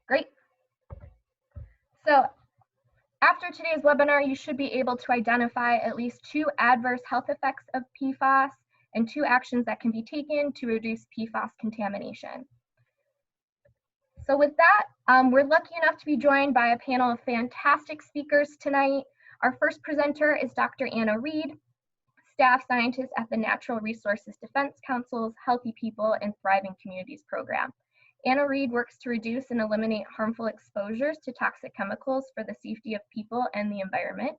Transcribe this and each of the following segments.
Great. So after today's webinar, you should be able to identify at least 2 adverse health effects of PFAS and 2 actions that can be taken to reduce PFAS contamination. So with that, we're lucky enough to be joined by a panel of fantastic speakers tonight. Our first presenter is Dr. Anna Reade, staff scientist at the Natural Resources Defense Council's Healthy People and Thriving Communities program. Anna Reade works to reduce and eliminate harmful exposures to toxic chemicals for the safety of people and the environment.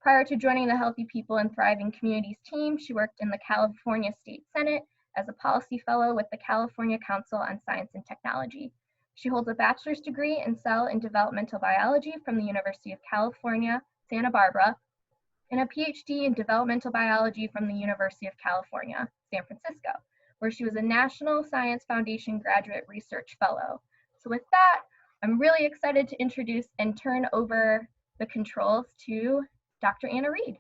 Prior to joining the Healthy People and Thriving Communities team, she worked in the California State Senate as a policy fellow with the California Council on Science and Technology. She holds a bachelor's degree in cell and developmental biology from the University of California, Santa Barbara, and a PhD in developmental biology from the University of California, San Francisco, where she was a National Science Foundation Graduate Research Fellow. So with that, I'm really excited to introduce and turn over the controls to Dr. Anna Reade.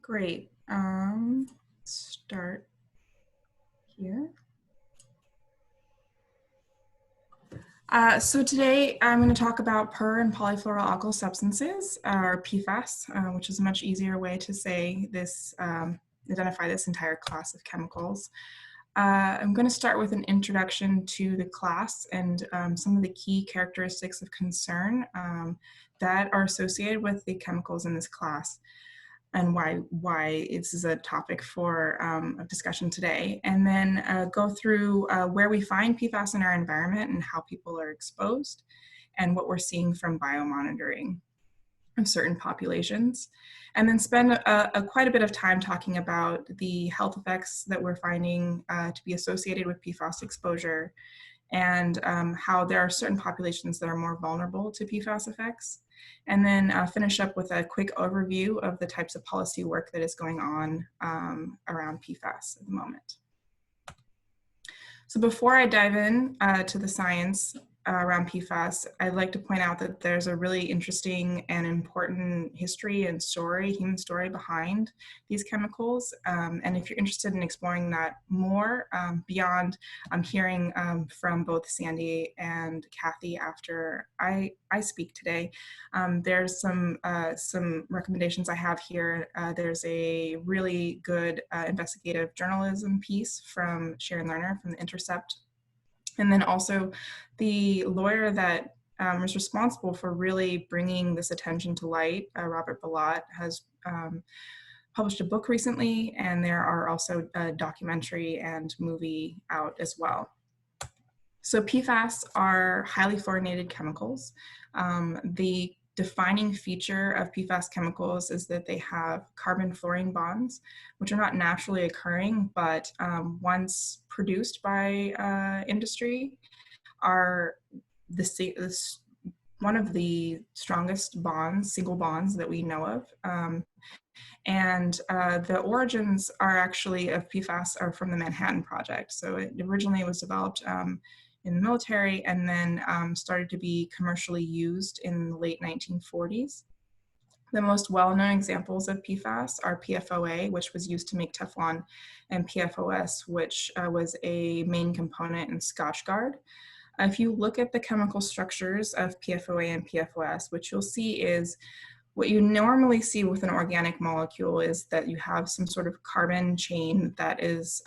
Great. Start here. So today I'm going to talk about Per and Polyfluoroalkyl Substances, or PFAS, which is a much easier way to say this, identify this entire class of chemicals. I'm going to start with an introduction to the class and some of the key characteristics of concern that are associated with the chemicals in this class, and why this is a topic for a discussion today, and then go through where we find PFAS in our environment and how people are exposed, and what we're seeing from biomonitoring of certain populations, and then spend quite a bit of time talking about the health effects that we're finding to be associated with PFAS exposure, and how there are certain populations that are more vulnerable to PFAS effects, and then finish up with a quick overview of the types of policy work that is going on around PFAS at the moment. So before I dive in to the science around PFAS, I'd like to point out that there's a really interesting and important history and story, human story behind these chemicals. And if you're interested in exploring that more beyond hearing from both Sandy and Cathy after I speak today, there's some recommendations I have here. There's a really good investigative journalism piece from Sharon Lerner from The Intercept. And then also the lawyer that was responsible for really bringing this attention to light, Robert Ballot, has published a book recently, and there are also a documentary and movie out as well. So PFAS are highly fluorinated chemicals. The defining feature of PFAS chemicals is that they have carbon-fluorine bonds, which are not naturally occurring, but once produced by industry, are one of the strongest bonds, single bonds that we know of. And the origins are actually of PFAS are from the Manhattan Project. So it originally was developed in the military, and then started to be commercially used in the late 1940s. The most well-known examples of PFAS are PFOA, which was used to make Teflon, and PFOS, which was a main component in Scotchgard. If you look at the chemical structures of PFOA and PFOS, what you'll see is what you normally see with an organic molecule is that you have some sort of carbon chain that is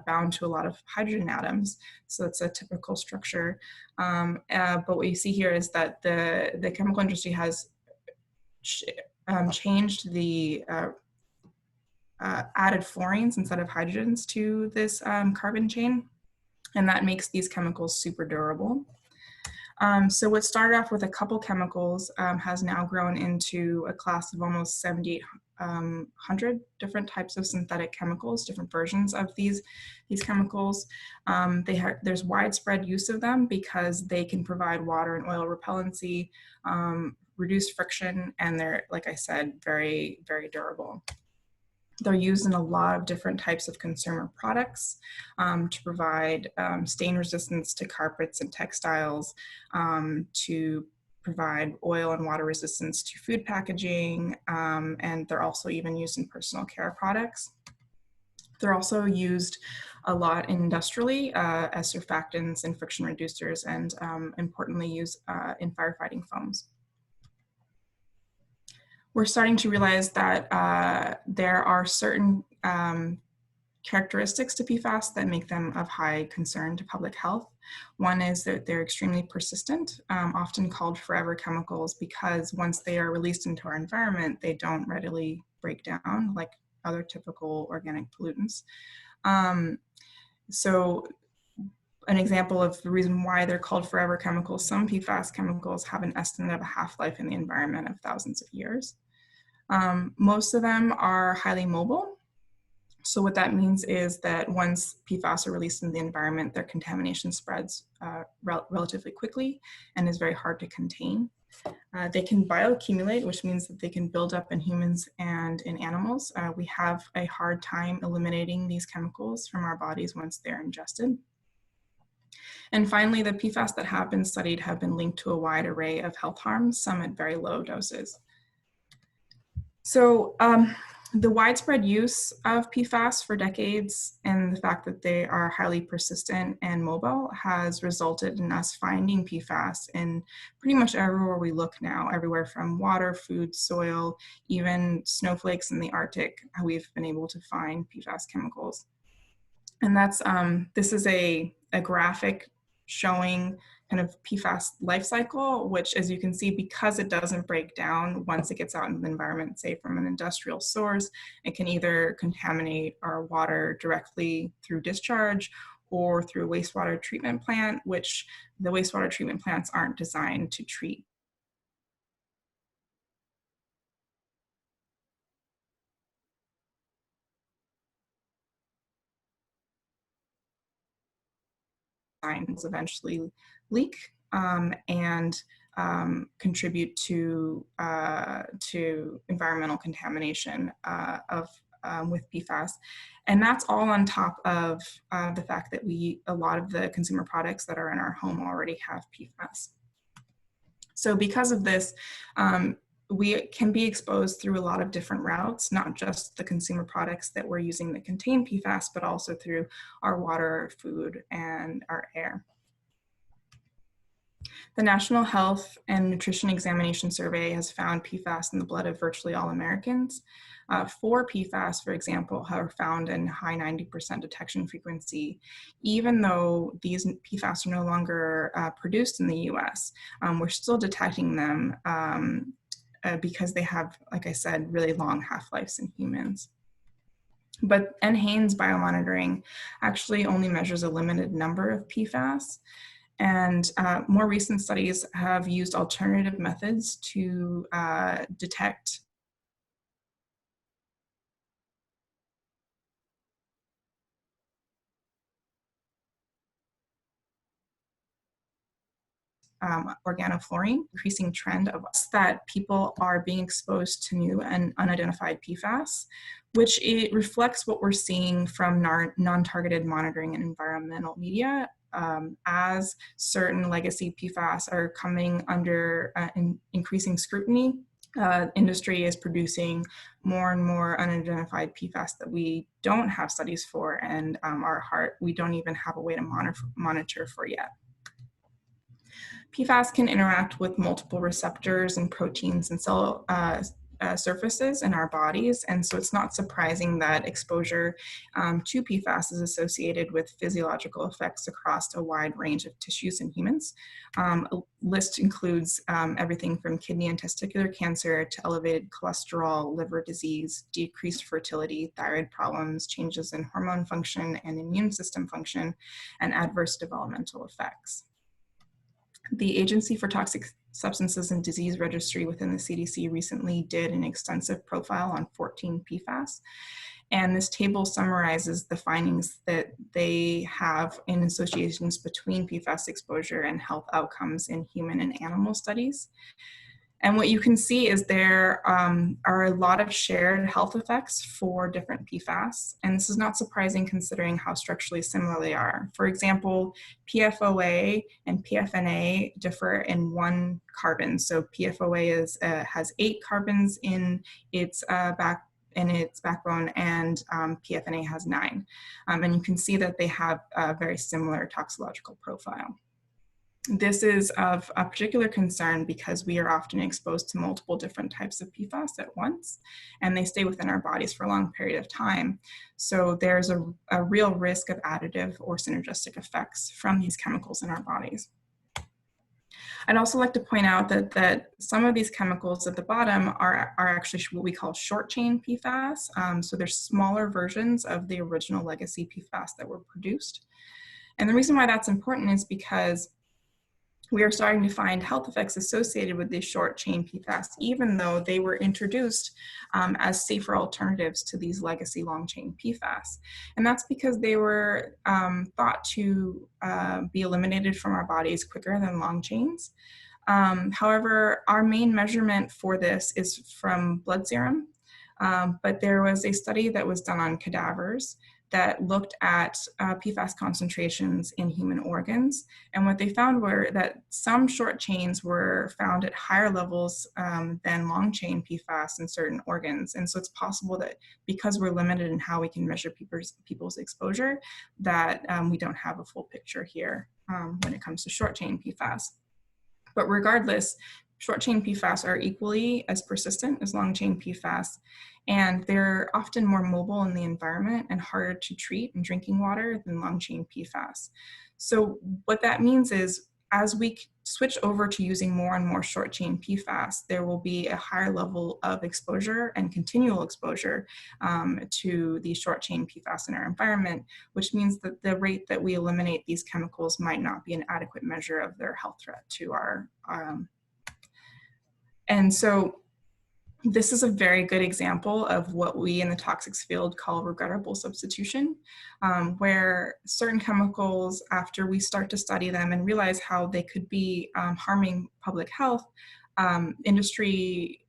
bound to a lot of hydrogen atoms. So it's a typical structure. But what you see here is that the chemical industry has changed the added fluorines instead of hydrogens to this carbon chain. And that makes these chemicals super durable. So what started off with a couple chemicals has now grown into a class of almost 7,800 different types of synthetic chemicals, different versions of these chemicals. There's widespread use of them because they can provide water and oil repellency, reduce friction, and they're, like I said, very, very durable. They're used in a lot of different types of consumer products to provide stain resistance to carpets and textiles, to provide oil and water resistance to food packaging, and they're also even used in personal care products. They're also used a lot industrially as surfactants and friction reducers, and importantly used in firefighting foams. We're starting to realize that there are certain characteristics to PFAS that make them of high concern to public health. One is that they're extremely persistent, often called forever chemicals, because once they are released into our environment, they don't readily break down like other typical organic pollutants. So an example of the reason why they're called forever chemicals, some PFAS chemicals have an estimate of a half-life in the environment of thousands of years. Most of them are highly mobile. So what that means is that once PFAS are released in the environment, their contamination spreads relatively quickly and is very hard to contain. They can bioaccumulate, which means that they can build up in humans and in animals. We have a hard time eliminating these chemicals from our bodies once they're ingested. And finally, the PFAS that have been studied have been linked to a wide array of health harms, some at very low doses. So the widespread use of PFAS for decades and the fact that they are highly persistent and mobile has resulted in us finding PFAS in pretty much everywhere we look now, everywhere from water, food, soil, even snowflakes in the Arctic. We've been able to find PFAS chemicals. And that's, this is a graphic showing kind of PFAS life cycle, which, as you can see, because it doesn't break down once it gets out in the environment, say from an industrial source, it can either contaminate our water directly through discharge or through a wastewater treatment plant, which the wastewater treatment plants aren't designed to treat. Eventually leak and contribute to environmental contamination with PFAS. And that's all on top of the fact that a lot of the consumer products that are in our home already have PFAS. So because of this, we can be exposed through a lot of different routes, not just the consumer products that we're using that contain PFAS, but also through our water, food, and our air. The National Health and Nutrition Examination Survey has found PFAS in the blood of virtually all Americans. 4 PFAS, for example, are found in high 90% detection frequency. Even though these PFAS are no longer produced in the US, we're still detecting them because they have, like I said, really long half-lives in humans. But NHANES biomonitoring actually only measures a limited number of PFAS. And more recent studies have used alternative methods to detect organofluorine, increasing trend of that people are being exposed to new and unidentified PFAS, which it reflects what we're seeing from non-targeted monitoring and environmental media. As certain legacy PFAS are coming under increasing scrutiny, industry is producing more and more unidentified PFAS that we don't have studies for, and we don't even have a way to monitor for yet. PFAS can interact with multiple receptors and proteins and cell surfaces in our bodies, and so it's not surprising that exposure to PFAS is associated with physiological effects across a wide range of tissues in humans. A list includes everything from kidney and testicular cancer to elevated cholesterol, liver disease, decreased fertility, thyroid problems, changes in hormone function and immune system function, and adverse developmental effects. The Agency for Toxic Substances and Disease Registry within the CDC recently did an extensive profile on 14 PFAS. And this table summarizes the findings that they have in associations between PFAS exposure and health outcomes in human and animal studies. And what you can see is there are a lot of shared health effects for different PFAS. And this is not surprising considering how structurally similar they are. For example, PFOA and PFNA differ in one carbon. So PFOA has 8 carbons in its backbone, and PFNA has 9. And you can see that they have a very similar toxicological profile. This is of a particular concern because we are often exposed to multiple different types of PFAS at once, and they stay within our bodies for a long period of time. So there's a real risk of additive or synergistic effects from these chemicals in our bodies. I'd also like to point out that some of these chemicals at the bottom are actually what we call short chain PFAS. So they're smaller versions of the original legacy PFAS that were produced. And the reason why that's important is because we are starting to find health effects associated with these short chain PFAS, even though they were introduced as safer alternatives to these legacy long chain PFAS. And that's because they were thought to be eliminated from our bodies quicker than long chains. However, our main measurement for this is from blood serum, but there was a study that was done on cadavers that looked at PFAS concentrations in human organs. And what they found were that some short chains were found at higher levels than long chain PFAS in certain organs. And so it's possible that because we're limited in how we can measure people's exposure, that we don't have a full picture here when it comes to short chain PFAS. But regardless, short chain PFAS are equally as persistent as long chain PFAS, and they're often more mobile in the environment and harder to treat in drinking water than long chain PFAS. So what that means is as we switch over to using more and more short chain PFAS, there will be a higher level of exposure and continual exposure to the short chain PFAS in our environment, which means that the rate that we eliminate these chemicals might not be an adequate measure of their health threat to our and so this is a very good example of what we in the toxics field call regrettable substitution, where certain chemicals, after we start to study them and realize how they could be harming public health, industry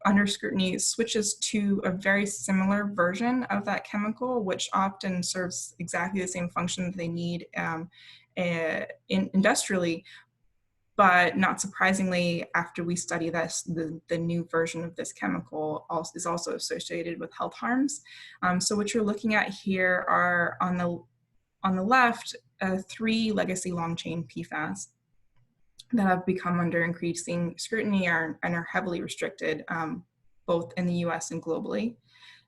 under scrutiny switches to a very similar version of that chemical, which often serves exactly the same function that they need industrially. But not surprisingly, after we study this, the new version of this chemical is also associated with health harms. So what you're looking at here are on the left, 3 legacy long chain PFAS that have become under increasing scrutiny and are heavily restricted, both in the US and globally.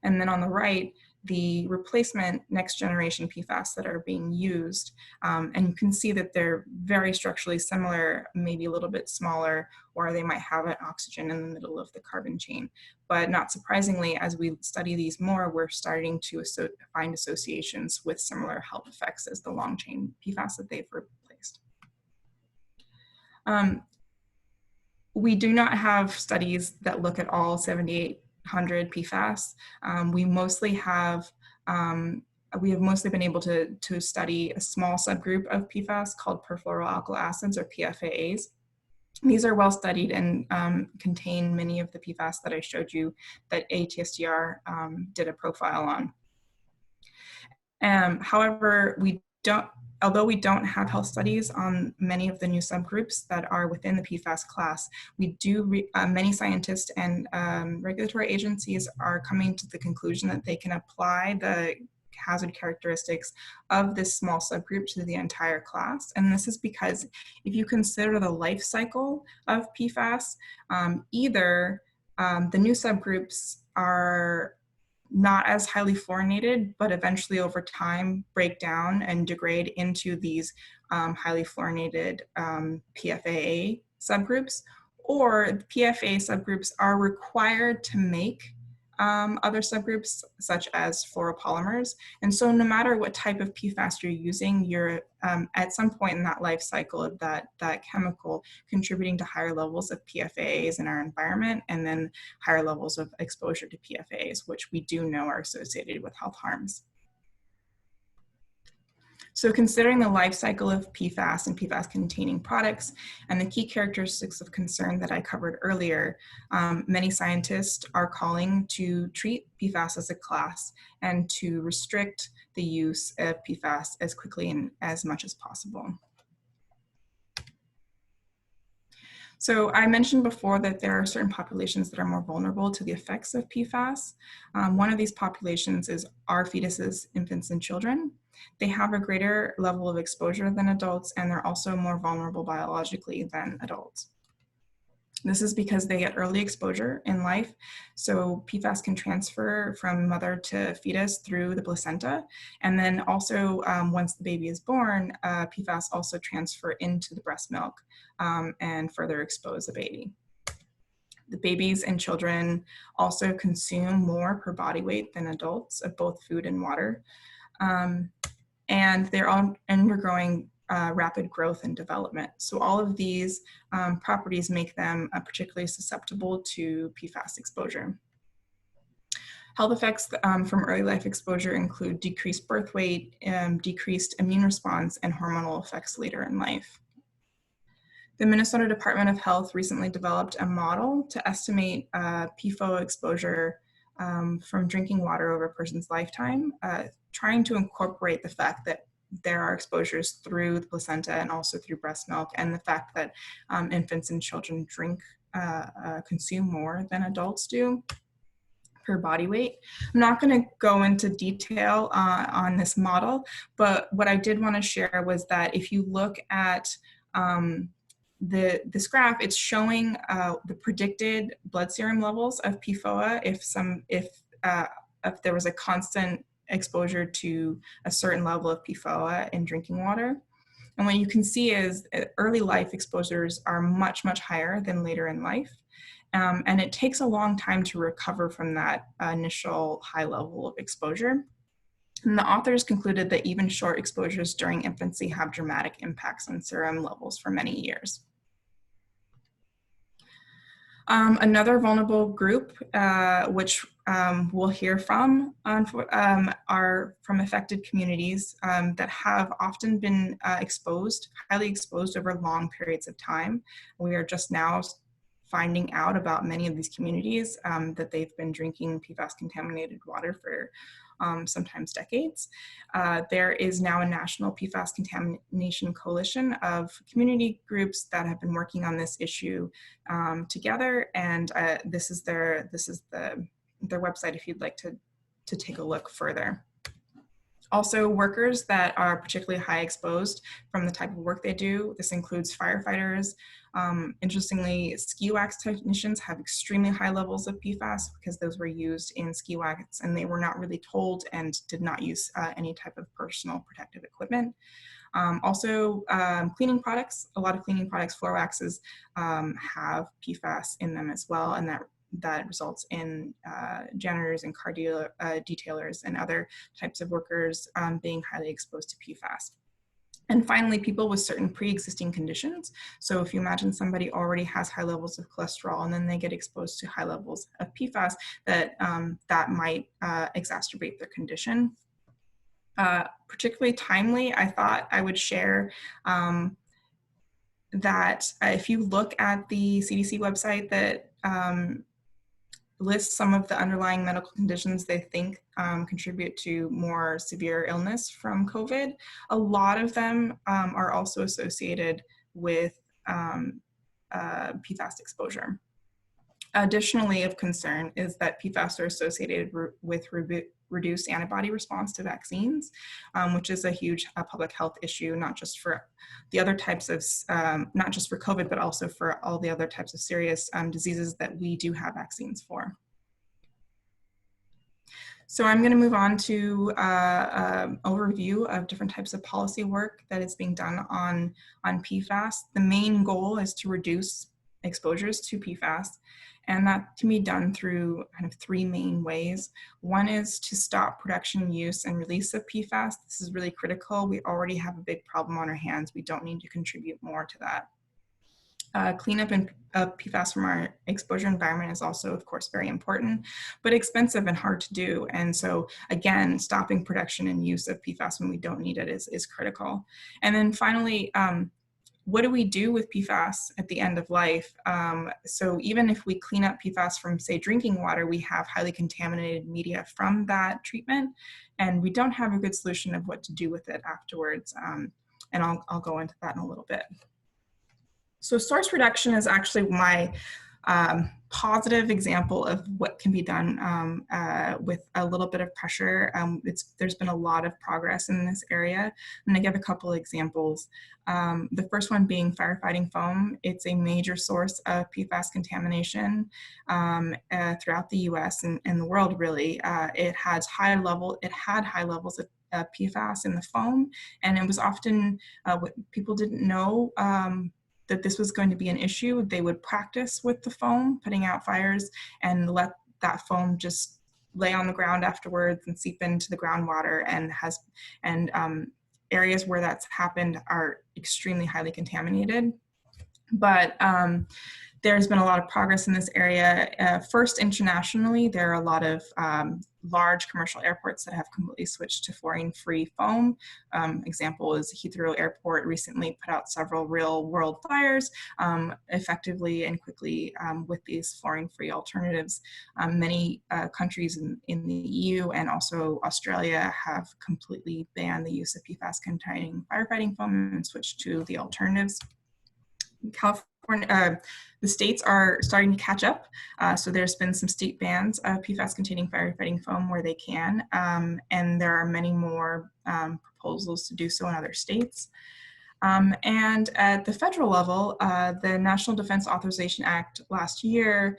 And then on the right, the replacement next generation PFAS that are being used. And you can see that they're very structurally similar, maybe a little bit smaller, or they might have an oxygen in the middle of the carbon chain. But not surprisingly, as we study these more, we're starting to find associations with similar health effects as the long chain PFAS that they've replaced. We do not have studies that look at all 7,800 PFAS. We have mostly been able to study a small subgroup of PFAS called perfluoroalkyl acids, or PFAS. These are well studied and contain many of the PFAS that I showed you that ATSDR did a profile on. However, although we don't have health studies on many of the new subgroups that are within the PFAS class, many scientists and regulatory agencies are coming to the conclusion that they can apply the hazard characteristics of this small subgroup to the entire class. And this is because if you consider the life cycle of PFAS, either the new subgroups are not as highly fluorinated, but eventually over time break down and degrade into these highly fluorinated PFAA subgroups, or the PFAA subgroups are required to make other subgroups such as fluoropolymers. And so no matter what type of PFAS you're using, you're at some point in that life cycle of that chemical contributing to higher levels of PFAS in our environment, and then higher levels of exposure to PFAS, which we do know are associated with health harms. So considering the life cycle of PFAS and PFAS containing products and the key characteristics of concern that I covered earlier, many scientists are calling to treat PFAS as a class and to restrict the use of PFAS as quickly and as much as possible. So I mentioned before that there are certain populations that are more vulnerable to the effects of PFAS. One of these populations are fetuses, infants, and children. They have a greater level of exposure than adults, and they're also more vulnerable biologically than adults. This is because they get early exposure in life. So PFAS can transfer from mother to fetus through the placenta. And then also once the baby is born, PFAS also transfer into the breast milk and further expose the baby. The babies and children also consume more per body weight than adults of both food and water. And they're all undergoing rapid growth and development. So all of these properties make them particularly susceptible to PFAS exposure. Health effects from early life exposure include decreased birth weight, decreased immune response, and hormonal effects later in life. The Minnesota Department of Health recently developed a model to estimate PFOA exposure from drinking water over a person's lifetime, trying to incorporate the fact that there are exposures through the placenta and also through breast milk, and the fact that infants and children consume more than adults do per body weight. I'm not going to go into detail on this model, but what I did want to share was that if you look at this graph, it's showing the predicted blood serum levels of PFOA if there was a constant exposure to a certain level of PFOA in drinking water. And what you can see is early life exposures are much, much higher than later in life. And it takes a long time to recover from that initial high level of exposure. And the authors concluded that even short exposures during infancy have dramatic impacts on serum levels for many years. Another vulnerable group, which we'll hear from, are from affected communities that have often been highly exposed over long periods of time. We are just now finding out about many of these communities that they've been drinking PFAS contaminated water for sometimes decades. There is now a national PFAS contamination coalition of community groups that have been working on this issue together, and this is their website if you'd like to take a look further. Also, workers that are particularly high exposed from the type of work they do. This includes firefighters. Interestingly, ski wax technicians have extremely high levels of PFAS because those were used in ski wax and they were not really told and did not use any type of personal protective equipment. Also, cleaning products. A lot of cleaning products, floor waxes, have PFAS in them as well, and that results in janitors and car detailers and other types of workers being highly exposed to PFAS. And finally, people with certain pre-existing conditions. So if you imagine somebody already has high levels of cholesterol and then they get exposed to high levels of PFAS, that might exacerbate their condition. Particularly timely, I thought I would share that if you look at the CDC website that lists some of the underlying medical conditions they think contribute to more severe illness from COVID. A lot of them are also associated with PFAS exposure. Additionally, of concern is that PFAS are associated with reduced antibody response to vaccines, which is a huge public health issue, not just for the other types of, not just for COVID, but also for all the other types of serious diseases that we do have vaccines for. So I'm going to move on to an overview of different types of policy work that is being done on PFAS. The main goal is to reduce exposures to PFAS, and that can be done through kind of three main ways. One is to stop production, use, and release of PFAS. This is really critical. We already have a big problem on our hands. We don't need to contribute more to that. Cleanup and PFAS from our exposure environment is also, of course, very important, but expensive and hard to do. And so, again, stopping production and use of PFAS when we don't need it is critical. And then finally, what do we do with PFAS at the end of life? So even if we clean up PFAS from, say, drinking water, we have highly contaminated media from that treatment, and we don't have a good solution of what to do with it afterwards. And I'll go into that in a little bit. So source reduction is actually my positive example of what can be done with a little bit of pressure. There's been a lot of progress in this area. I'm going to give a couple examples. The first one being firefighting foam. It's a major source of PFAS contamination throughout the US and the world, really. It had high levels of PFAS in the foam, and it was often, people didn't know that this was going to be an issue. They would practice with the foam, putting out fires, and let that foam just lay on the ground afterwards and seep into the groundwater, and areas where that's happened are extremely highly contaminated. But there's been a lot of progress in this area. First, internationally, there are a lot of large commercial airports that have completely switched to fluorine-free foam. Example is Heathrow Airport recently put out several real-world fires effectively and quickly with these fluorine-free alternatives. Many countries in the EU and also Australia have completely banned the use of PFAS-containing firefighting foam and switched to the alternatives. California, the states are starting to catch up. So there's been some state bans of PFAS-containing firefighting foam where they can, and there are many more proposals to do so in other states. And at the federal level, the National Defense Authorization Act last year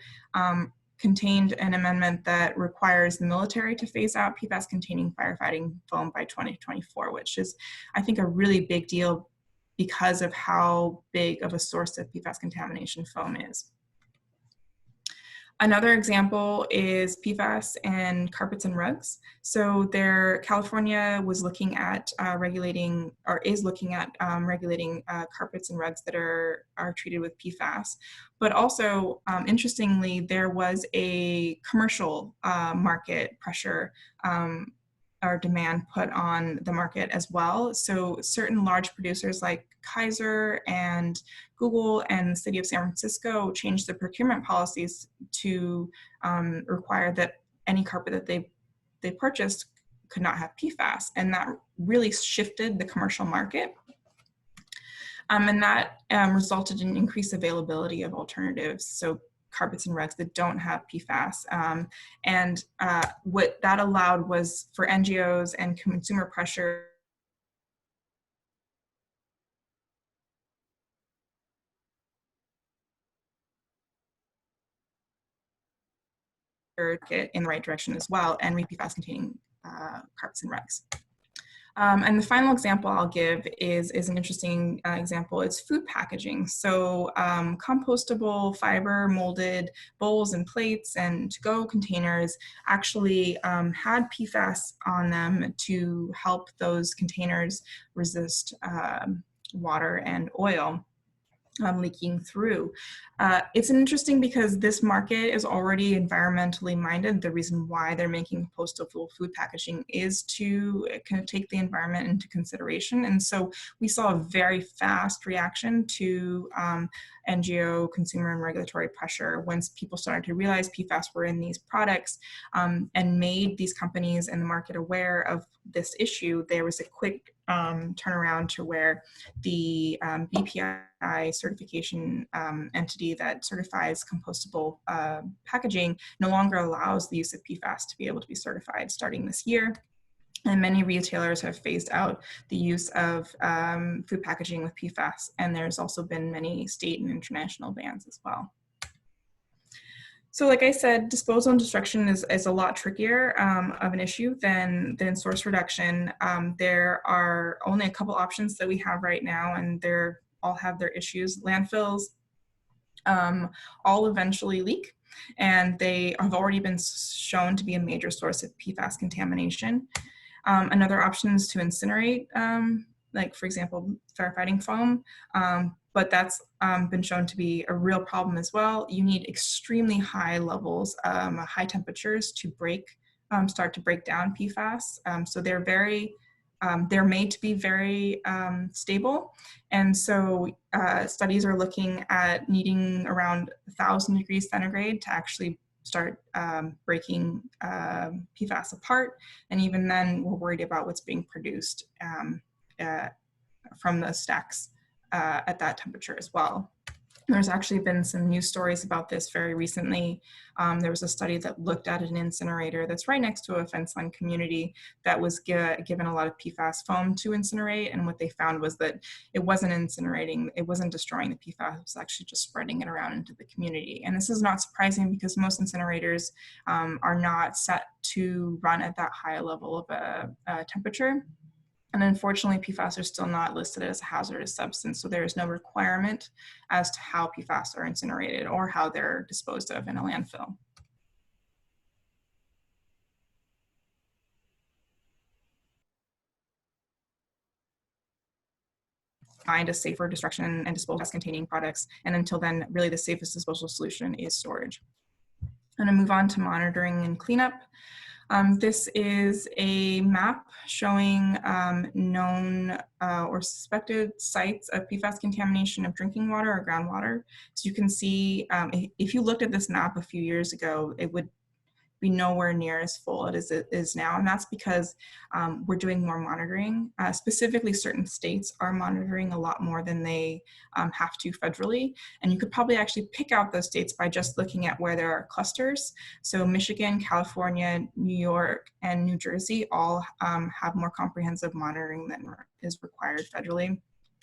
contained an amendment that requires the military to phase out PFAS-containing firefighting foam by 2024, which is, I think, a really big deal because of how big of a source of PFAS contamination foam is. Another example is PFAS and carpets and rugs. So California was looking at regulating, or is looking at regulating carpets and rugs that are treated with PFAS. But also, interestingly, there was a commercial market pressure or demand put on the market as well. So certain large producers like Kaiser and Google and the city of San Francisco changed their procurement policies to require that any carpet that they purchased could not have PFAS. And that really shifted the commercial market. And that resulted in increased availability of alternatives. So carpets and rugs that don't have PFAS. And what that allowed was for NGOs and consumer pressure in the right direction as well, and PFAS containing carpets and rugs. And the final example I'll give is an interesting example. It's food packaging. So compostable fiber molded bowls and plates and to-go containers actually had PFAS on them to help those containers resist water and oil leaking through. It's interesting because this market is already environmentally minded. The reason why they're making compostable food packaging is to kind of take the environment into consideration. And so we saw a very fast reaction to NGO consumer and regulatory pressure once people started to realize PFAS were in these products and made these companies and the market aware of this issue. There was a quick turnaround to where the BPI certification entity that certifies compostable packaging no longer allows the use of PFAS to be able to be certified starting this year. And many retailers have phased out the use of food packaging with PFAS, and there's also been many state and international bans as well. So like I said, disposal and destruction is a lot trickier of an issue than source reduction. There are only a couple options that we have right now, and they're all have their issues. Landfills all eventually leak, and they have already been shown to be a major source of PFAS contamination. Another option is to incinerate, like for example, firefighting foam. but that's been shown to be a real problem as well. You need extremely high levels, high temperatures to start to break down PFAS. So they're made to be very stable. And so studies are looking at needing around 1,000 degrees centigrade to actually start breaking PFAS apart. And even then, we're worried about what's being produced from the stacks at that temperature as well. There's actually been some news stories about this very recently. There was a study that looked at an incinerator that's right next to a fence line community that was given a lot of PFAS foam to incinerate. And what they found was that it wasn't incinerating, it wasn't destroying the PFAS, it was actually just spreading it around into the community. And this is not surprising because most incinerators are not set to run at that high level of a temperature. And unfortunately, PFAS are still not listed as a hazardous substance, so there is no requirement as to how PFAS are incinerated or how they're disposed of in a landfill. Find a safer destruction and disposal containing products, and until then, really the safest disposal solution is storage. I'm going to move on to monitoring and cleanup. This is a map showing known or suspected sites of PFAS contamination of drinking water or groundwater. So you can see, if you looked at this map a few years ago, it would be nowhere near as full as it is now. And that's because we're doing more monitoring. Specifically, certain states are monitoring a lot more than they have to federally. And you could probably actually pick out those states by just looking at where there are clusters. So Michigan, California, New York, and New Jersey all have more comprehensive monitoring than is required federally.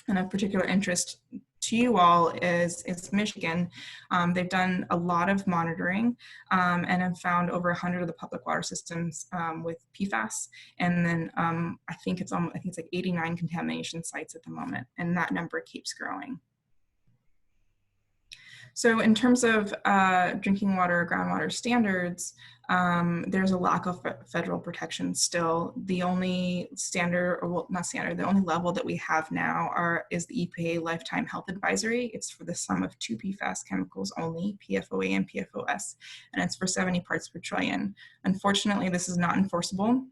And of particular interest to you all is Michigan. They've done a lot of monitoring and have found over 100 of the public water systems with PFAS. And then I think it's like 89 contamination sites at the moment, and that number keeps growing. So in terms of drinking water, groundwater standards, there's a lack of federal protection still. The only standard, or well, not standard, the only level that we have now is the EPA Lifetime Health Advisory. It's for the sum of 2 PFAS chemicals only, PFOA and PFOS, and it's for 70 parts per trillion. Unfortunately, this is not enforceable.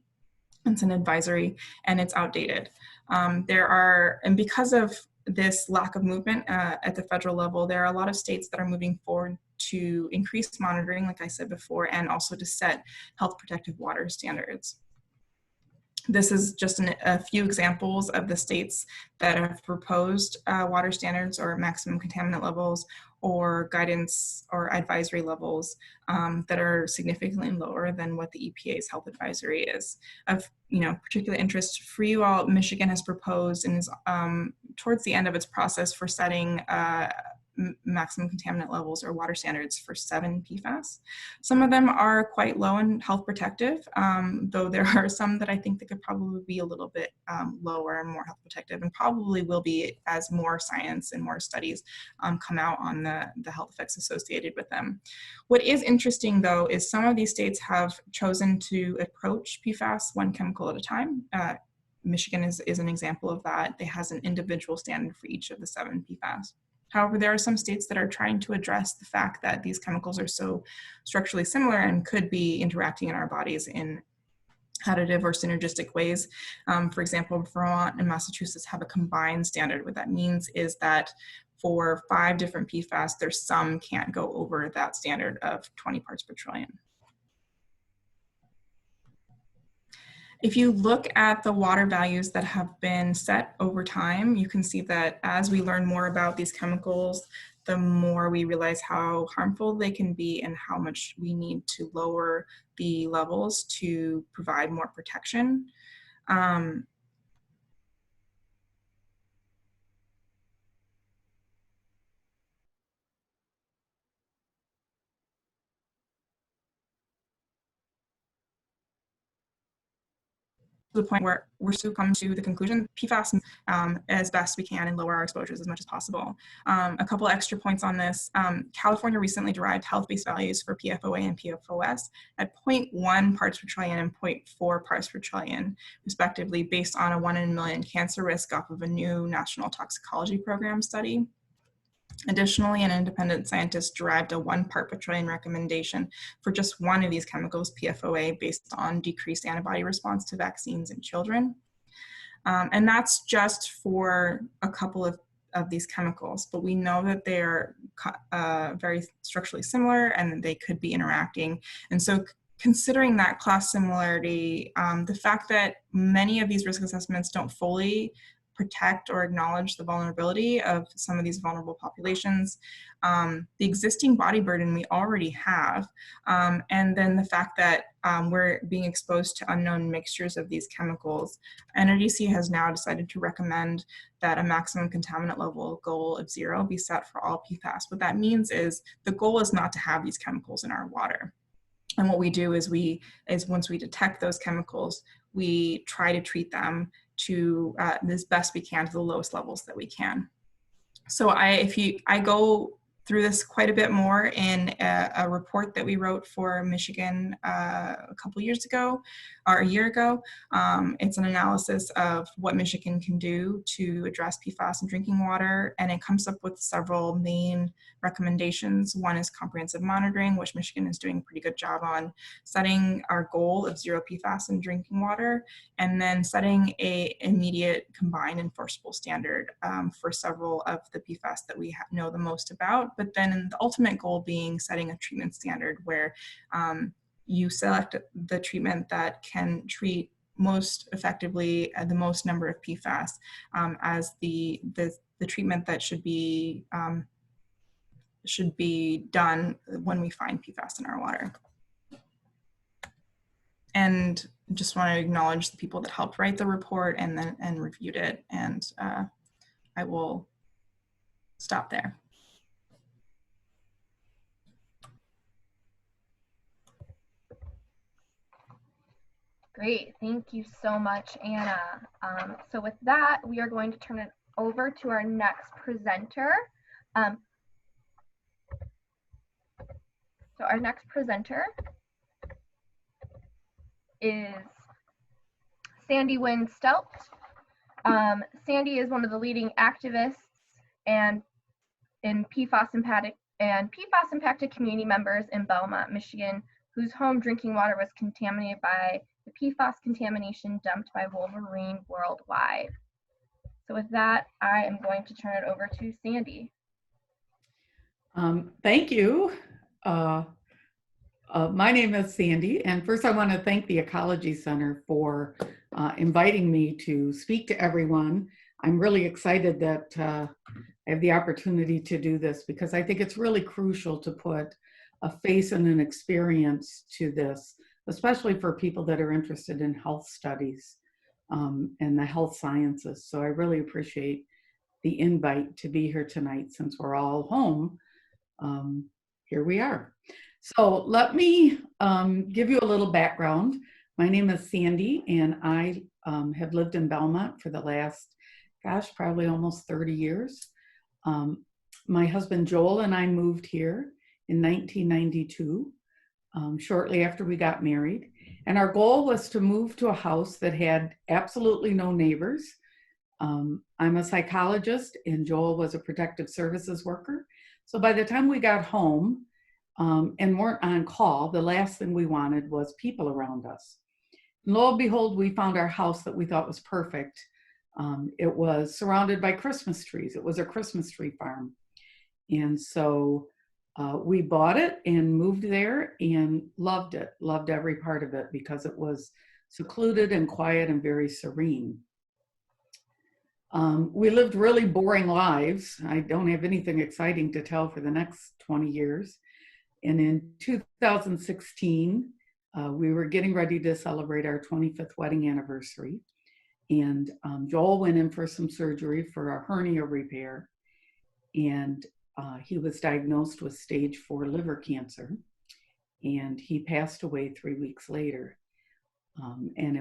It's an advisory and it's outdated. And because of this lack of movement at the federal level, there are a lot of states that are moving forward to increase monitoring, like I said before, and also to set health protective water standards. This is just a few examples of the states that have proposed water standards or maximum contaminant levels or guidance or advisory levels that are significantly lower than what the EPA's health advisory is. Of particular interest for you all, Michigan has proposed and is towards the end of its process for setting maximum contaminant levels or water standards for 7 PFAS. Some of them are quite low and health protective, though there are some that I think that could probably be a little bit lower and more health protective, and probably will be as more science and more studies come out on the health effects associated with them. What is interesting though is some of these states have chosen to approach PFAS one chemical at a time. Michigan is an example of that. It has an individual standard for each of the 7 PFAS. However, there are some states that are trying to address the fact that these chemicals are so structurally similar and could be interacting in our bodies in additive or synergistic ways. For example, Vermont and Massachusetts have a combined standard. What that means is that for 5 different PFAS, their sum can't go over that standard of 20 parts per trillion. If you look at the water values that have been set over time, you can see that as we learn more about these chemicals, the more we realize how harmful they can be and how much we need to lower the levels to provide more protection. To the point where we're still coming to the conclusion, PFAS as best we can and lower our exposures as much as possible. A couple extra points on this. California recently derived health-based values for PFOA and PFOS at 0.1 parts per trillion and 0.4 parts per trillion, respectively, based on a 1 in a million cancer risk off of a new national toxicology program study. Additionally, an independent scientist derived a 1 part per trillion recommendation for just one of these chemicals, PFOA, based on decreased antibody response to vaccines in children. And that's just for a couple of these chemicals, but we know that they are very structurally similar and that they could be interacting. And so considering that class similarity, the fact that many of these risk assessments don't fully protect or acknowledge the vulnerability of some of these vulnerable populations, the existing body burden we already have, and then the fact that we're being exposed to unknown mixtures of these chemicals. NRDC has now decided to recommend that a maximum contaminant level goal of 0 be set for all PFAS. What that means is the goal is not to have these chemicals in our water. And what we do is once we detect those chemicals, we try to treat them to as best we can to the lowest levels that we can. So I go through this quite a bit more in a report that we wrote for Michigan a couple years ago, or a year ago. It's an analysis of what Michigan can do to address PFAS in drinking water, and it comes up with several main recommendations. One is comprehensive monitoring, which Michigan is doing a pretty good job on, setting our goal of 0 PFAS in drinking water, and then setting a immediate combined enforceable standard for several of the PFAS that we know the most about. But then the ultimate goal being setting a treatment standard where you select the treatment that can treat most effectively the most number of PFAS as the treatment that should be done when we find PFAS in our water. And just want to acknowledge the people that helped write the report and reviewed it. And I will stop there. Great, thank you so much, Anna. So with that, we are going to turn it over to our next presenter. So our next presenter is Sandy Wynn-Stelt. Sandy is one of the leading activists and in PFAS impacted community members in Belmont, Michigan, whose home drinking water was contaminated by the PFAS contamination dumped by Wolverine worldwide. So with that, I am going to turn it over to Sandy. Thank you. My name is Sandy, and first I want to thank the Ecology Center for inviting me to speak to everyone. I'm really excited that I have the opportunity to do this because I think it's really crucial to put a face and an experience to this, especially for people that are interested in health studies and the health sciences. So I really appreciate the invite to be here tonight since we're all home. Here we are. So let me give you a little background. My name is Sandy, and I have lived in Belmont for the last, gosh, probably almost 30 years. My husband Joel and I moved here in 1992, shortly after we got married. And our goal was to move to a house that had absolutely no neighbors. I'm a psychologist, and Joel was a protective services worker. So by the time we got home and weren't on call, the last thing we wanted was people around us. And lo and behold, we found our house that we thought was perfect. It was surrounded by Christmas trees. It was a Christmas tree farm. And so we bought it and moved there and loved it, loved every part of it because it was secluded and quiet and very serene. We lived really boring lives. I don't have anything exciting to tell for the next 20 years. And in 2016, we were getting ready to celebrate our 25th wedding anniversary. And Joel went in for some surgery for a hernia repair. And he was diagnosed with stage 4 liver cancer. And he passed away 3 weeks later. And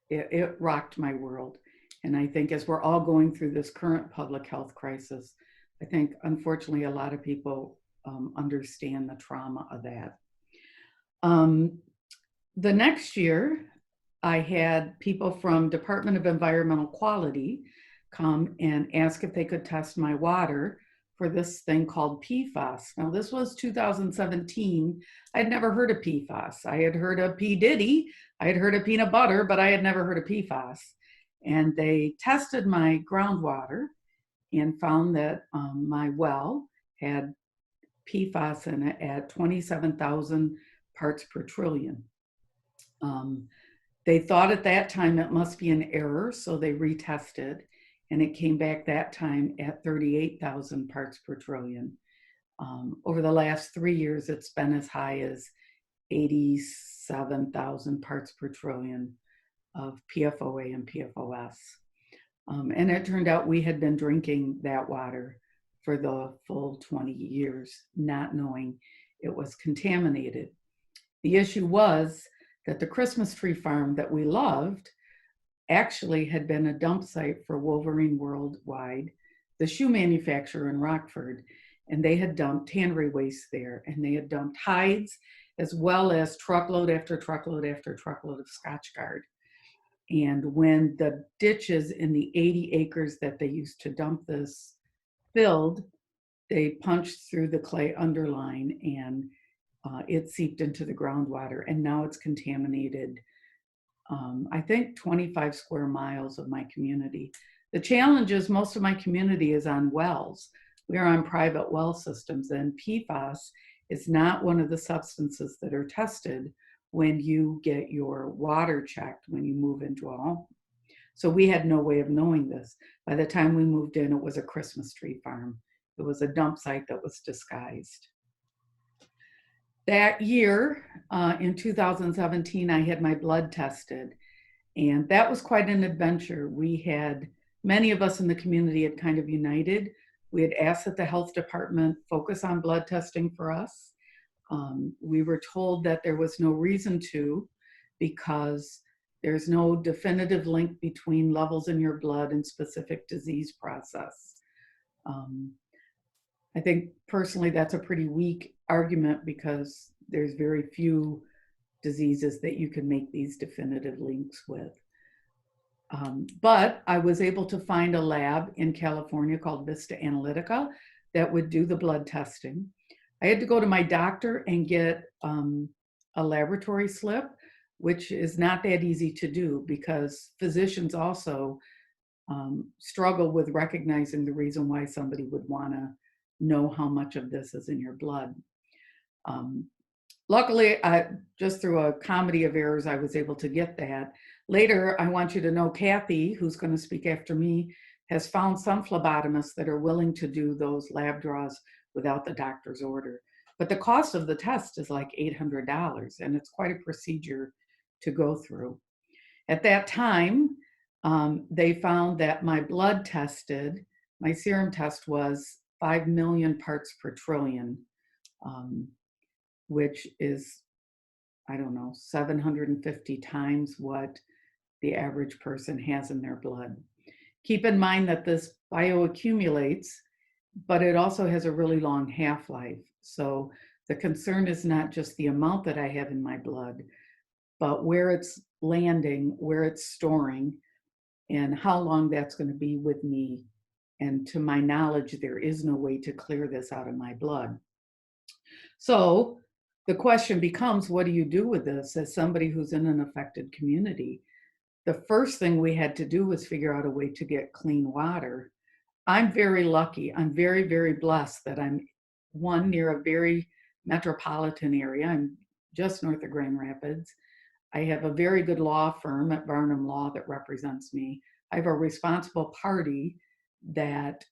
it rocked my world. And I think as we're all going through this current public health crisis, I think unfortunately a lot of people understand the trauma of that. The next year, I had people from Department of Environmental Quality come and ask if they could test my water for this thing called PFAS. Now, this was 2017. I'd never heard of PFAS. I had heard of P. Diddy, I had heard of peanut butter, but I had never heard of PFAS. And they tested my groundwater and found that my well had PFAS in it at 27,000 parts per trillion. They thought at that time it must be an error, so they retested, and it came back that time at 38,000 parts per trillion. Over the last 3 years, it's been as high as 87,000 parts per trillion of PFOA and PFOS. And it turned out we had been drinking that water for the full 20 years, not knowing it was contaminated. The issue was that the Christmas tree farm that we loved actually had been a dump site for Wolverine Worldwide, the shoe manufacturer in Rockford, and they had dumped tannery waste there, and they had dumped hides as well as truckload after truckload after truckload of Scotchgard. And when the ditches in the 80 acres that they used to dump this filled, they punched through the clay underline, and it seeped into the groundwater, and now it's contaminated, I think 25 square miles of my community. The challenge is most of my community is on wells. We are on private well systems, and PFAS is not one of the substances that are tested when you get your water checked when you move into a home. So we had no way of knowing this. By the time we moved in, it was a Christmas tree farm. It was a dump site that was disguised. That year, in 2017, I had my blood tested, and that was quite an adventure. We had, many of us in the community had kind of united. We had asked that the health department focus on blood testing for us. We were told that there was no reason to, because there's no definitive link between levels in your blood and specific disease process. I think personally that's a pretty weak argument because there's very few diseases that you can make these definitive links with. But I was able to find a lab in California called Vista Analytica that would do the blood testing. I had to go to my doctor and get a laboratory slip, which is not that easy to do because physicians also struggle with recognizing the reason why somebody would want to know how much of this is in your blood. Luckily, just through a comedy of errors, I was able to get that. Later, I want you to know Cathy, who's going to speak after me, has found some phlebotomists that are willing to do those lab draws without the doctor's order. But the cost of the test is like $800, and it's quite a procedure to go through. At that time, they found that my blood tested, my serum test was 5 million parts per trillion, which is, I don't know, 750 times what the average person has in their blood. Keep in mind that this bioaccumulates, but it also has a really long half-life. So the concern is not just the amount that I have in my blood, but where it's landing, where it's storing, and how long that's going to be with me. And to my knowledge, there is no way to clear this out of my blood. So the question becomes, what do you do with this as somebody who's in an affected community? The first thing we had to do was figure out a way to get clean water. I'm very lucky. I'm very, very blessed that I'm near a very metropolitan area. I'm just north of Grand Rapids. I have a very good law firm at Barnum Law that represents me. I have a responsible party that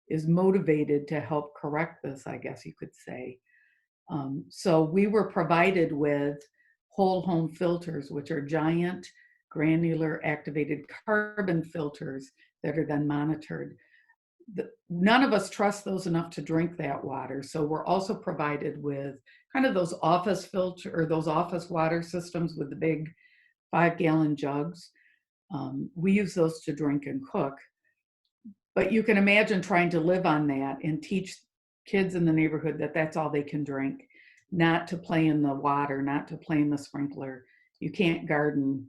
is motivated to help correct this, I guess you could say. So we were provided with whole home filters, which are giant granular activated carbon filters that are then monitored. None of us trust those enough to drink that water. So we're also provided with kind of those office filter or those office water systems with the big 5-gallon jugs. We use those to drink and cook. But you can imagine trying to live on that and teach kids in the neighborhood that that's all they can drink, not to play in the water, not to play in the sprinkler. You can't garden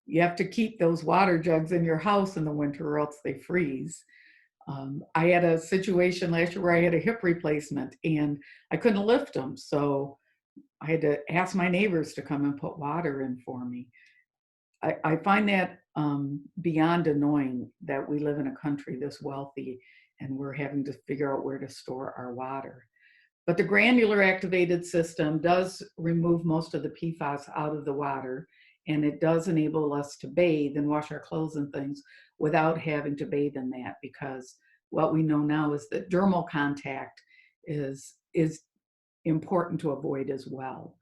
you have to keep those water jugs in your house in the winter or else they freeze. I had a situation last year where I had a hip replacement and I couldn't lift them. So I had to ask my neighbors to come and put water in for me. I find that beyond annoying that we live in a country this wealthy and we're having to figure out where to store our water. But the granular activated system does remove most of the PFAS out of the water, and it does enable us to bathe and wash our clothes and things without having to bathe in that, because what we know now is that dermal contact is important to avoid as well.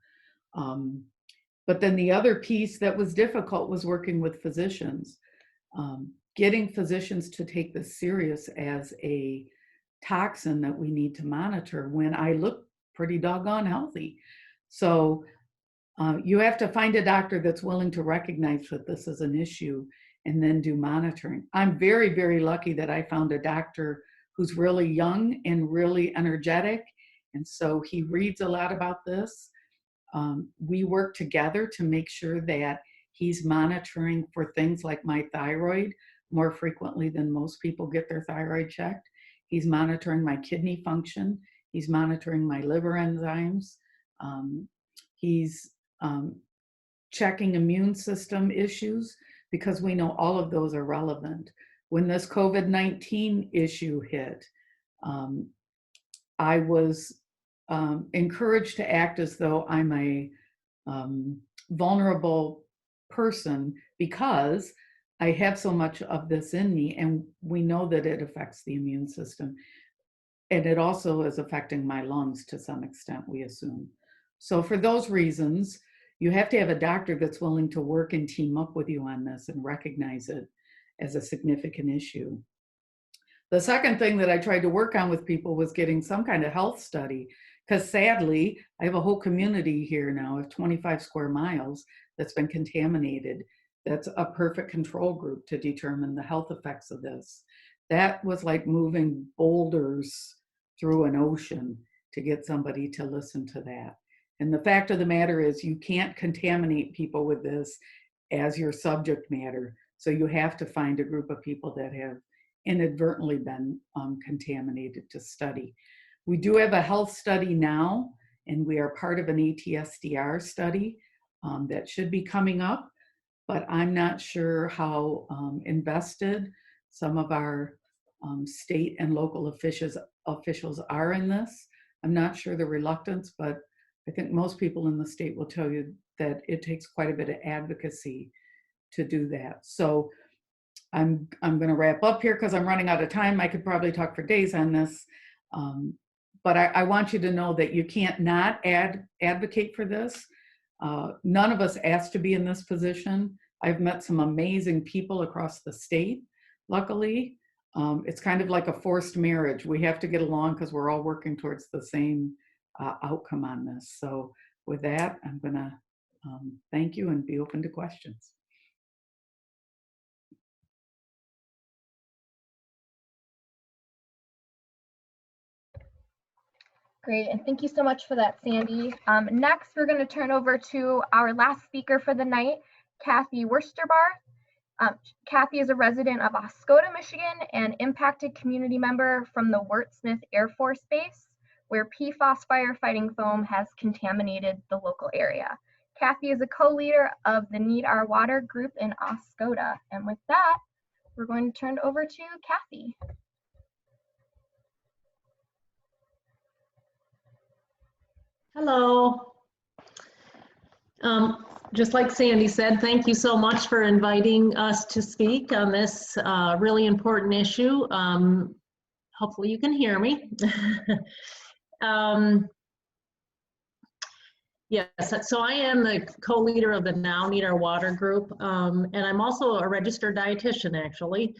But then the other piece that was difficult was working with physicians. Getting physicians to take this serious as a toxin that we need to monitor when I look pretty doggone healthy. So you have to find a doctor that's willing to recognize that this is an issue and then do monitoring. I'm very, very lucky that I found a doctor who's really young and really energetic. And so he reads a lot about this. We work together to make sure that he's monitoring for things like my thyroid more frequently than most people get their thyroid checked. He's monitoring my kidney function. He's monitoring my liver enzymes. He's checking immune system issues because we know all of those are relevant. When this COVID-19 issue hit, I was encouraged to act as though I'm a vulnerable person because I have so much of this in me, and we know that it affects the immune system. And it also is affecting my lungs to some extent, we assume. So for those reasons, you have to have a doctor that's willing to work and team up with you on this and recognize it as a significant issue. The second thing that I tried to work on with people was getting some kind of health study, because sadly, I have a whole community here now of 25 square miles that's been contaminated. That's a perfect control group to determine the health effects of this. That was like moving boulders through an ocean to get somebody to listen to that. And the fact of the matter is you can't contaminate people with this as your subject matter. So you have to find a group of people that have inadvertently been contaminated to study. We do have a health study now, and we are part of an ATSDR study that should be coming up, but I'm not sure how invested some of our state and local officials are in this. I'm not sure the reluctance, but I think most people in the state will tell you that it takes quite a bit of advocacy to do that. So I'm going to wrap up here because I'm running out of time. I could probably talk for days on this, but I want you to know that you can't not advocate for this. None of us asked to be in this position. I've met some amazing people across the state, luckily. It's kind of like a forced marriage. We have to get along because we're all working towards the same outcome on this. So with that, I'm going to thank you and be open to questions. Great, and thank you so much for that, Sandy. Next, we're going to turn over to our last speaker for the night, Cathy Wusterbarth. Cathy is a resident of Oscoda, Michigan, and impacted community member from the Wurtsmith Air Force Base, where PFAS firefighting foam has contaminated the local area. Cathy is a co-leader of the Need Our Water group in Oscoda. And with that, we're going to turn it over to Cathy. Hello. Just like Sandy said, thank you so much for inviting us to speak on this really important issue. Hopefully you can hear me. Yes, so I am the co-leader of the Now Need Our Water group, and I'm also a registered dietitian, actually.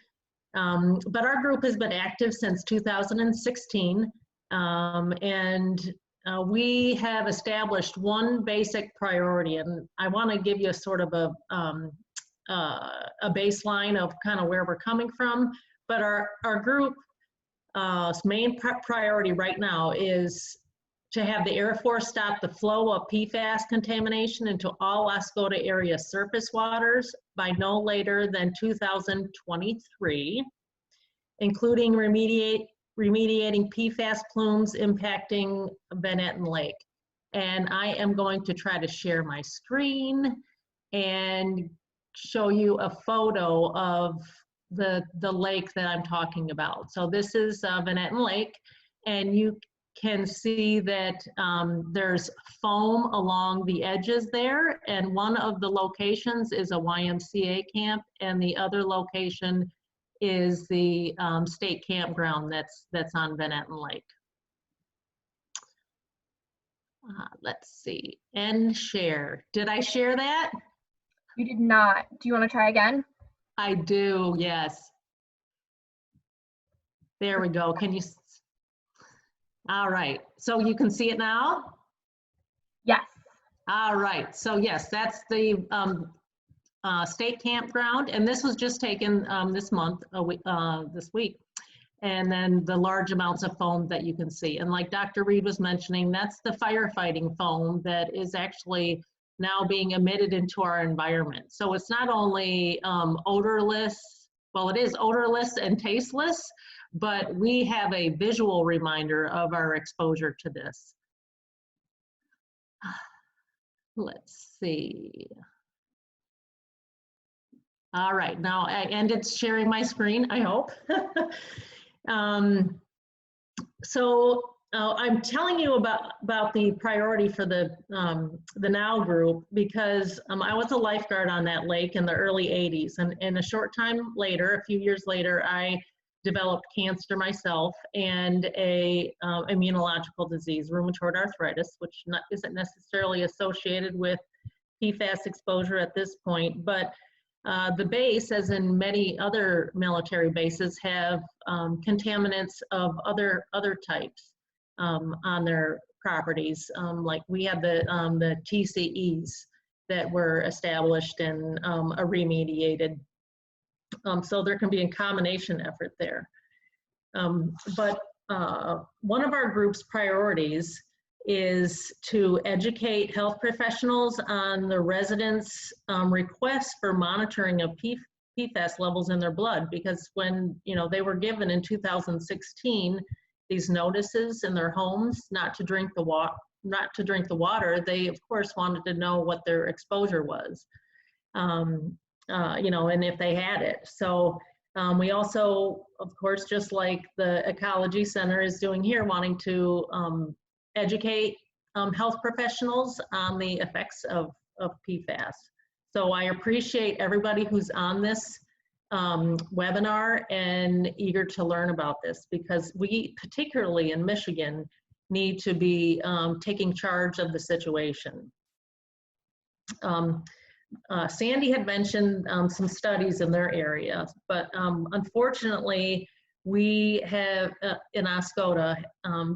But our group has been active since 2016, and we have established one basic priority, and I want to give you a sort of a baseline of kind of where we're coming from. But our group main priority right now is to have the Air Force stop the flow of PFAS contamination into all Oscoda area surface waters by no later than 2023, including remediating PFAS plumes impacting Benetton Lake. And I am going to try to share my screen and show you a photo of the lake that I'm talking about. So this is Benetton Lake, and you can see that there's foam along the edges there, and one of the locations is a YMCA camp, and the other location is the state campground that's on Benetton Lake. Let's see, and share. Did I share that? You did not. Do you want to try again? I do, yes. There we go. Can you? All right, so you can see it now? Yes. All right, so yes, that's the state campground, and this was just taken this month, this week. And then the large amounts of foam that you can see. And like Dr. Reade was mentioning, that's the firefighting foam that is actually now being emitted into our environment. So it's not only odorless, well, it is odorless and tasteless, but we have a visual reminder of our exposure to this. Let's see. All right, now I ended sharing my screen, I hope. I'm telling you about the priority for the NOW group because I was a lifeguard on that lake in the early 80s, and a short time later, a few years later, I developed cancer myself and a immunological disease, rheumatoid arthritis, which isn't necessarily associated with PFAS exposure at this point, but the base, as in many other military bases, have contaminants of other types on their properties. Like we had the TCEs that were established and are remediated. So there can be a combination effort there. But one of our group's priorities is to educate health professionals on the residents' requests for monitoring of PFAS levels in their blood, because when they were given in 2016 these notices in their homes not to drink the water, they of course wanted to know what their exposure was, and if they had it. So we also, of course, just like the Ecology Center is doing here, wanting to educate health professionals on the effects of PFAS. So I appreciate everybody who's on this webinar and eager to learn about this, because we, particularly in Michigan, need to be taking charge of the situation. Sandy had mentioned some studies in their area, but unfortunately, we have in Oscoda,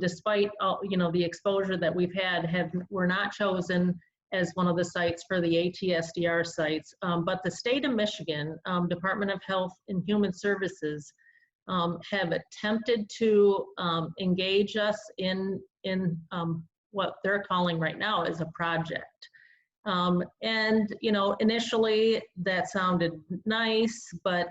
despite all, the exposure that we've had, we're not chosen as one of the sites for the ATSDR sites. But the state of Michigan, Department of Health and Human Services, have attempted to engage us in what they're calling right now is a project. And initially that sounded nice, but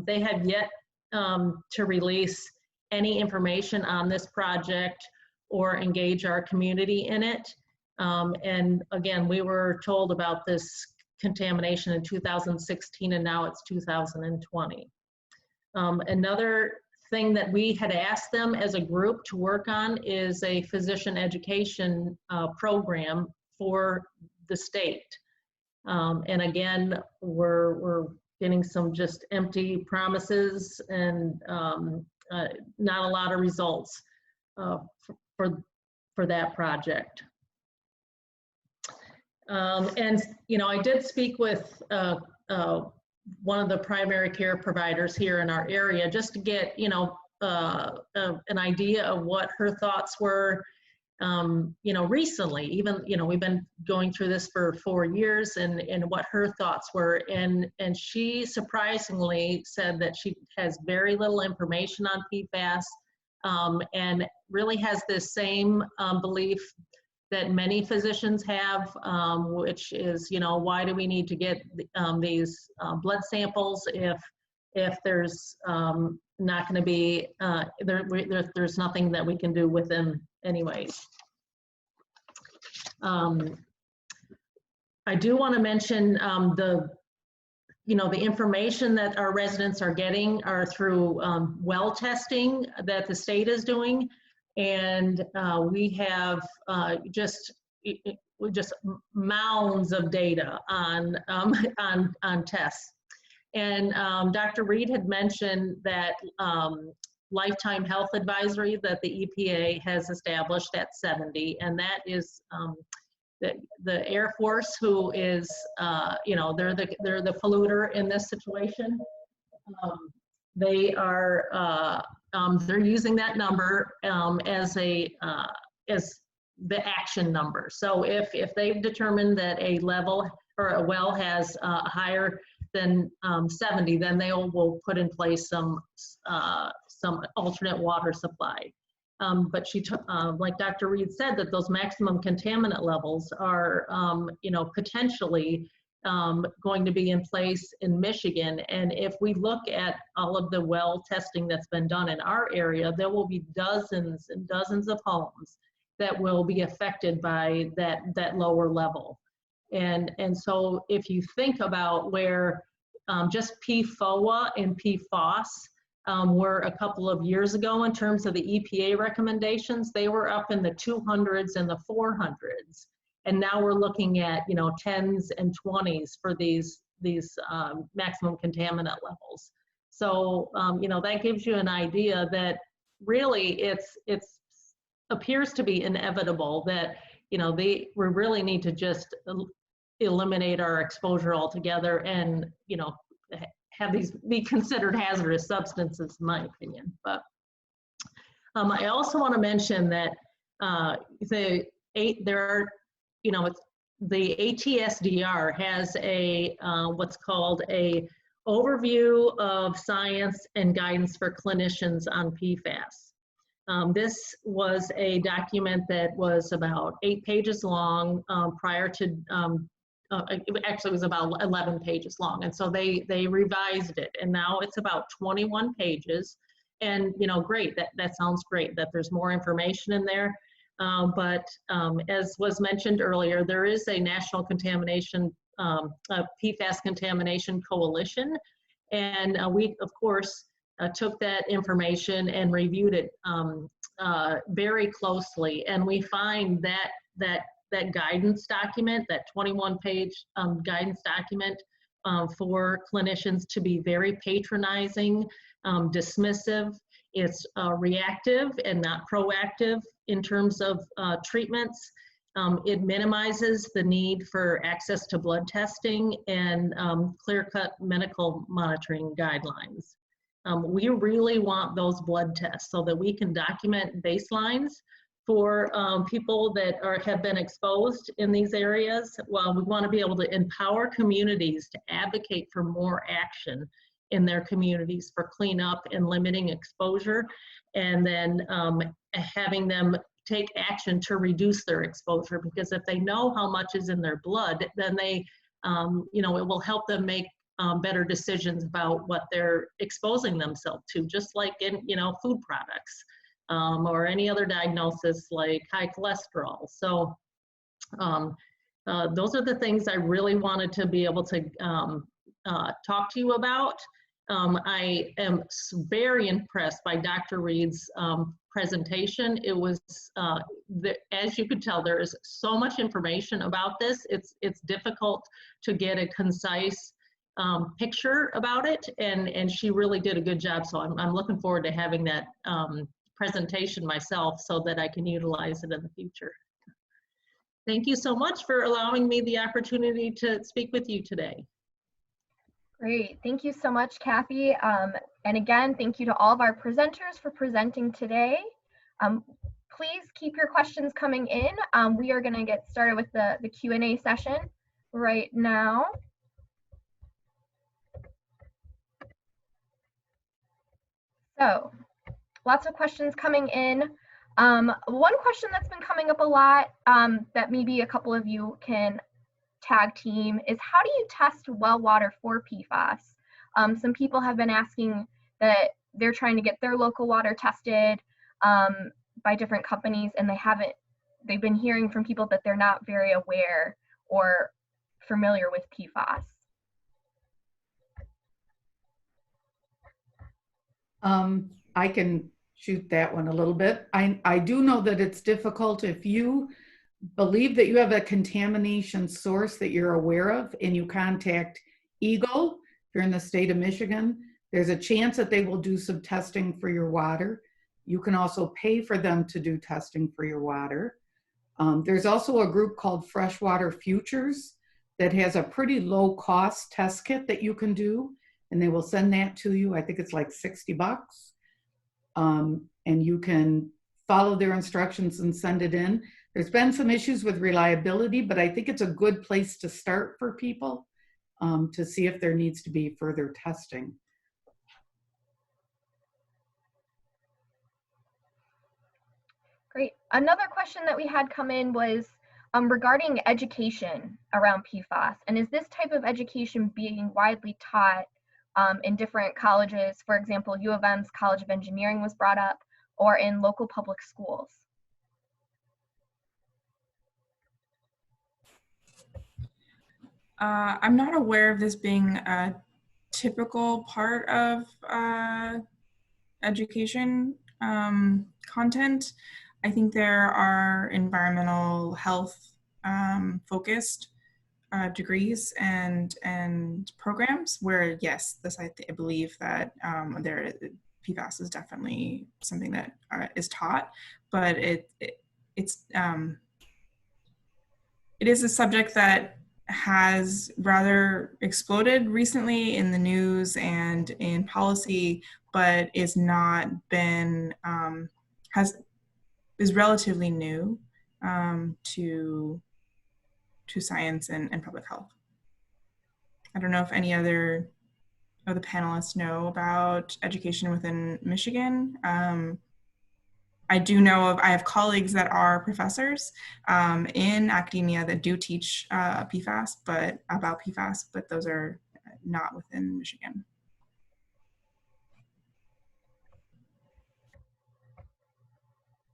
they have yet to release any information on this project or engage our community in it. And again, we were told about this contamination in 2016, and now it's 2020. Another thing that we had asked them as a group to work on is a physician education program for the state. And again, we're getting some just empty promises and not a lot of results for that project. And I did speak with one of the primary care providers here in our area just to get an idea of what her thoughts were. Recently, even, we've been going through this for 4 years, and what her thoughts were. And she surprisingly said that she has very little information on PFAS, and really has this same belief that many physicians have, which is, why do we need to get these blood samples if there's not going to be, there's nothing that we can do with them anyways. I do want to mention the information that our residents are getting are through well testing that the state is doing. And we have just mounds of data on tests. And Dr. Reade had mentioned that lifetime health advisory that the EPA has established at 70, and that is the Air Force, who is, they're the polluter in this situation. They are they're using that number as the action number. So if they've determined that a level or a well has higher than 70, then they will put in place some alternate water supply. But like Dr. Reade said, that those maximum contaminant levels are, potentially going to be in place in Michigan. And if we look at all of the well testing that's been done in our area, there will be dozens and dozens of homes that will be affected by that lower level. And so if you think about where just PFOA and PFAS were a couple of years ago in terms of the EPA recommendations, they were up in the 200s and the 400s. And now we're looking at, 10s and 20s for these maximum contaminant levels. So, that gives you an idea that really it appears to be inevitable that, we really need to just eliminate our exposure altogether and, have these be considered hazardous substances, in my opinion. But I also want to mention that the ATSDR has a what's called a overview of science and guidance for clinicians on PFAS. This was a document that was about 8 pages long prior to it actually was about 11 pages long, and so they revised it, and now it's about 21 pages. And great, that sounds great that there's more information in there. But as was mentioned earlier, there is a national contamination, PFAS contamination coalition, and we of course took that information and reviewed it very closely, and we find that guidance document, that 21-page guidance document for clinicians to be very patronizing, dismissive. It's reactive and not proactive in terms of treatments. It minimizes the need for access to blood testing and clear-cut medical monitoring guidelines. We really want those blood tests so that we can document baselines for people that have been exposed in these areas. Well, we want to be able to empower communities to advocate for more action in their communities for cleanup and limiting exposure, and then having them take action to reduce their exposure, because if they know how much is in their blood, then they, it will help them make better decisions about what they're exposing themselves to, just like in, food products. Or any other diagnosis like high cholesterol. So those are the things I really wanted to be able to talk to you about. I am very impressed by Dr. Reade's presentation. It was, as you could tell, there is so much information about this. It's difficult to get a concise picture about it, and she really did a good job. So I'm looking forward to having that presentation myself so that I can utilize it in the future. Thank you so much for allowing me the opportunity to speak with you today. Great, thank you so much, Cathy. And again, thank you to all of our presenters for presenting today. Please keep your questions coming in. We are gonna get started with the Q&A session right now. So, lots of questions coming in. One question that's been coming up a lot that maybe a couple of you can tag team is, how do you test well water for PFAS? Some people have been asking that they're trying to get their local water tested by different companies, and they've been hearing from people that they're not very aware or familiar with PFAS. I can shoot that one a little bit. I do know that it's difficult if you believe that you have a contamination source that you're aware of and you contact Eagle, if you're in the state of Michigan, there's a chance that they will do some testing for your water. You can also pay for them to do testing for your water. There's also a group called Freshwater Futures that has a pretty low cost test kit that you can do, and they will send that to you. I think it's like $60. And you can follow their instructions and send it in. There's been some issues with reliability, but I think it's a good place to start for people to see if there needs to be further testing. Great. Another question that we had come in was regarding education around PFAS. And is this type of education being widely taught in different colleges? For example, U of M's College of Engineering was brought up, or in local public schools? I'm not aware of this being a typical part of education content. I think there are environmental health focused degrees and programs where, yes, I believe that PFAS is definitely something that is taught, but it is a subject that has rather exploded recently in the news and in policy, but is not been is relatively new to science and public health. I don't know if any other of the panelists know about education within Michigan. I do know I have colleagues that are professors in academia that do teach about PFAS, but those are not within Michigan.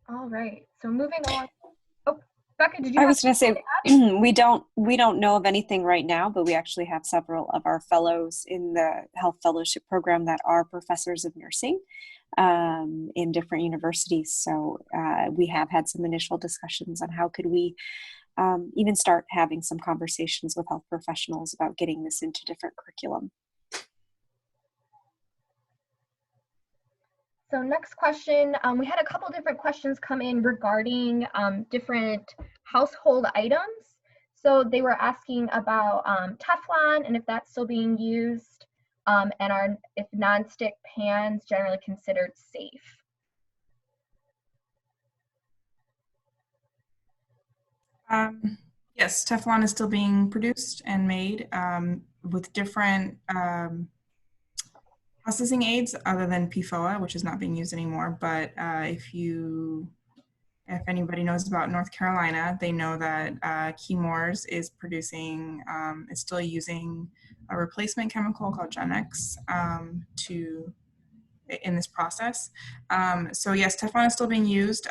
All right, so moving on. Oh, Becca, did you? I was going to say, we don't know of anything right now, but we actually have several of our fellows in the health fellowship program that are professors of nursing in different universities. So we have had some initial discussions on how could we even start having some conversations with health professionals about getting this into different curriculum. So next question, we had a couple different questions come in regarding different household items. So they were asking about Teflon and if that's still being used, and if nonstick pans generally considered safe. Yes, Teflon is still being produced and made with different processing aids other than PFOA, which is not being used anymore. But if anybody knows about North Carolina, they know that Chemours is producing, is still using a replacement chemical called Genex in this process. So yes, Teflon is still being used.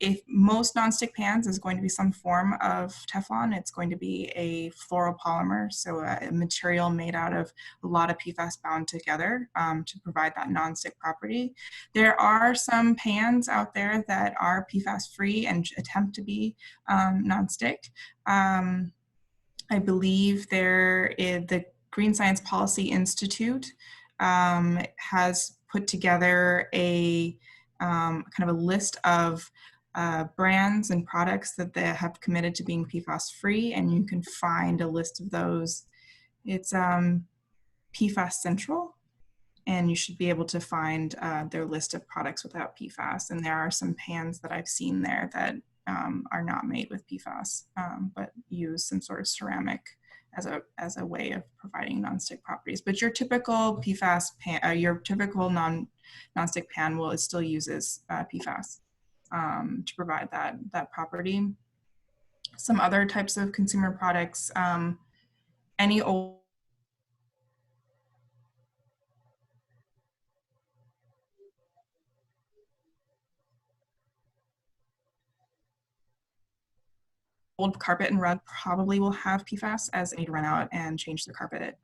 If most nonstick pans is going to be some form of Teflon. It's going to be a fluoropolymer, so a material made out of a lot of PFAS bound together to provide that nonstick property. There are some pans out there that are PFAS free and attempt to be nonstick. I believe the Green Science Policy Institute has put together a kind of a list of brands and products that they have committed to being PFAS free, and you can find a list of those. It's PFAS Central, and you should be able to find their list of products without PFAS. And there are some pans that I've seen there that are not made with PFAS, but use some sort of ceramic as a way of providing nonstick properties. But your typical PFAS pan, your typical non-stick pan still uses PFAS. to provide that property. Some other types of consumer products, any old carpet and rug probably will have PFAS, as they need to run out and change the carpet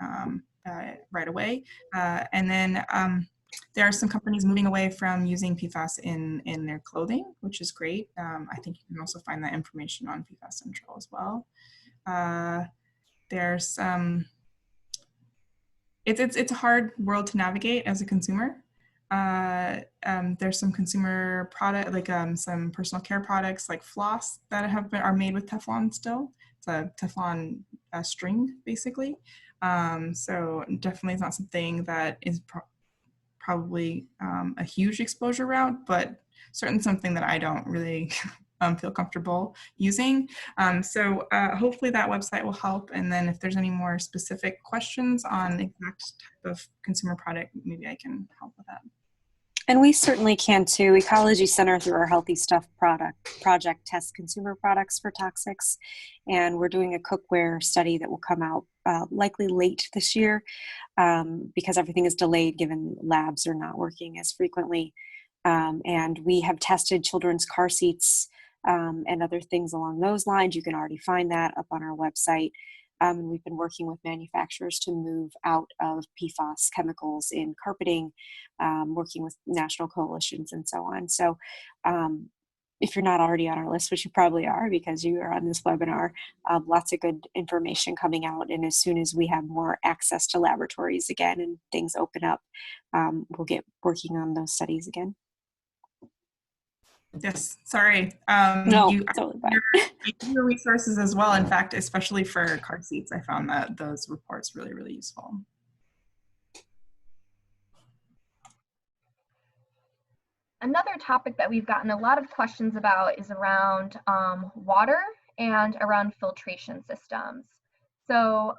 right away. And then there are some companies moving away from using PFAS in their clothing, which is great. I think you can also find that information on PFAS Central as well. There's it's a hard world to navigate as a consumer. There's some consumer product, like some personal care products like floss that are made with Teflon still. It's a Teflon string, basically. So definitely it's not something that is probably a huge exposure route, but certainly something that I don't really feel comfortable using. So hopefully that website will help. And then if there's any more specific questions on the exact type of consumer product, maybe I can help with that. And we certainly can too. Ecology Center, through our Healthy Stuff project, tests consumer products for toxics. And we're doing a cookware study that will come out likely late this year because everything is delayed given labs are not working as frequently. And we have tested children's car seats and other things along those lines. You can already find that up on our website. And we've been working with manufacturers to move out of PFAS chemicals in carpeting, working with national coalitions and so on. So if you're not already on our list, which you probably are because you are on this webinar, lots of good information coming out. And as soon as we have more access to laboratories again and things open up, we'll get working on those studies again. Yes, sorry. No, totally fine. Your resources as well. In fact, especially for car seats, I found that those reports really, really useful. Another topic that we've gotten a lot of questions about is around water and around filtration systems. So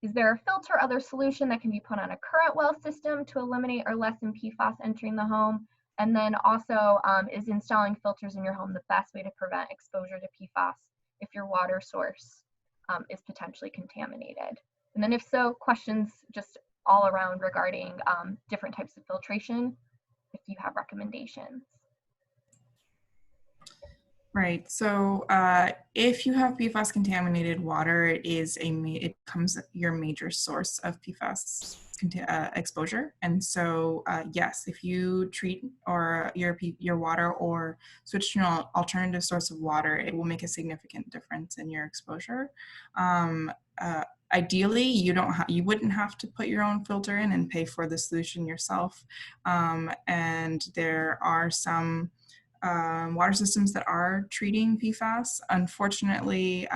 is there a filter or other solution that can be put on a current well system to eliminate or lessen PFAS entering the home? And then also, is installing filters in your home the best way to prevent exposure to PFAS if your water source is potentially contaminated? And then if so, questions just all around regarding different types of filtration, if you have recommendations. Right. So if you have PFAS contaminated water, it becomes your major source of PFAS exposure. And so yes, if you treat your water or switch to an alternative source of water, it will make a significant difference in your exposure. Ideally, you wouldn't have to put your own filter in and pay for the solution yourself. And there are some water systems that are treating PFAS. Unfortunately,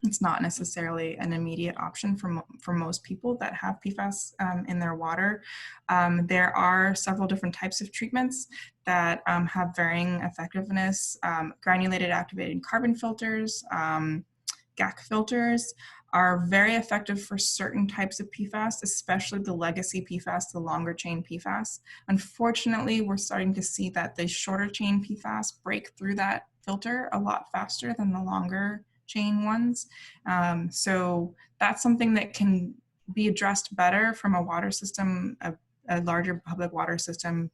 it's not necessarily an immediate option for most people that have PFAS in their water. There are several different types of treatments that have varying effectiveness. Granulated activated carbon filters, GAC filters, are very effective for certain types of PFAS, especially the legacy PFAS, the longer chain PFAS. Unfortunately, we're starting to see that the shorter chain PFAS break through that filter a lot faster than the longer chain ones. So that's something that can be addressed better from a water system, a larger public water system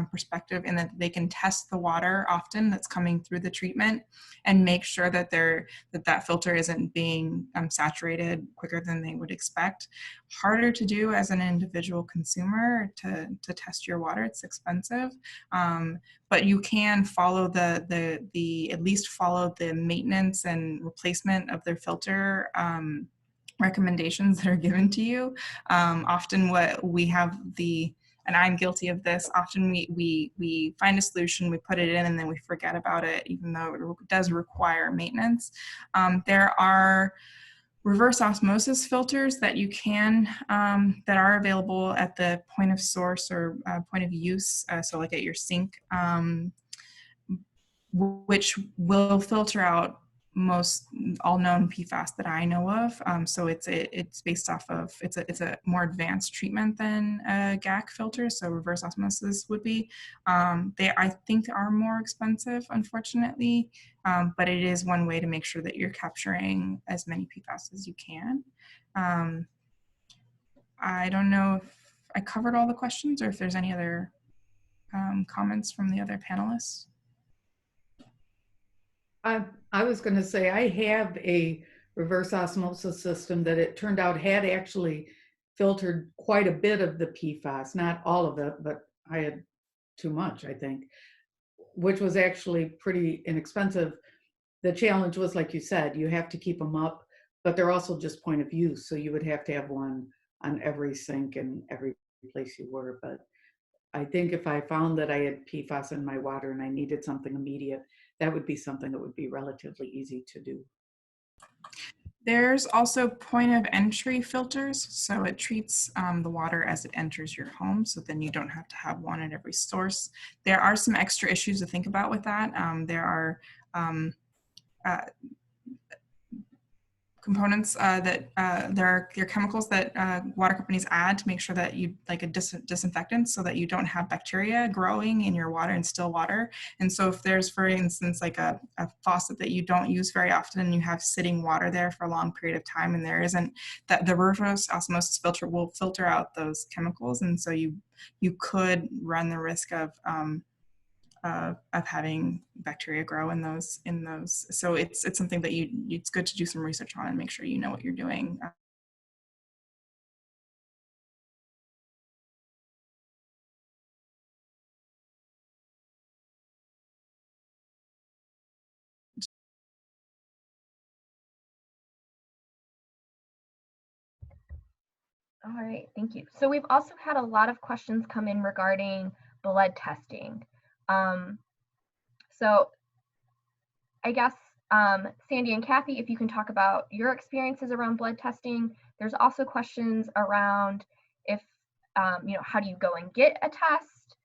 perspective, in that they can test the water often that's coming through the treatment and make sure that that filter isn't being saturated quicker than they would expect. Harder to do as an individual consumer to test your water. It's expensive, but you can follow at least follow the maintenance and replacement of their filter recommendations that are given to you. Often what we have and I'm guilty of this, often we find a solution, we put it in, and then we forget about it, even though it does require maintenance. There are reverse osmosis filters that you can, that are available at the point of source or point of use, so like at your sink, which will filter out all known PFAS that I know of. So it's based off of, it's a more advanced treatment than a GAC filter, so reverse osmosis would be. I think are more expensive, unfortunately, but it is one way to make sure that you're capturing as many PFAS as you can. I don't know if I covered all the questions or if there's any other comments from the other panelists. I was going to say, I have a reverse osmosis system that it turned out had actually filtered quite a bit of the PFAS, not all of it, but I had too much, I think, which was actually pretty inexpensive. The challenge was, like you said, you have to keep them up, but they're also just point of use. So you would have to have one on every sink and every place you were. But I think if I found that I had PFAS in my water and I needed something immediate, that would be something that would be relatively easy to do. There's also point of entry filters. So it treats the water as it enters your home. So then you don't have to have one at every source. There are some extra issues to think about with that. There are components there are chemicals that water companies add to make sure that you, like a disinfectant, so that you don't have bacteria growing in your water and still water. And so if there's, for instance, like a faucet that you don't use very often and you have sitting water there for a long period of time, and there isn't, that the reverse osmosis filter will filter out those chemicals. And so you could run the risk of having bacteria grow in those. So it's something that it's good to do some research on and make sure you know what you're doing. All right, thank you. So we've also had a lot of questions come in regarding blood testing. So I guess, Sandy and Cathy, if you can talk about your experiences around blood testing. There's also questions around if, how do you go and get a test?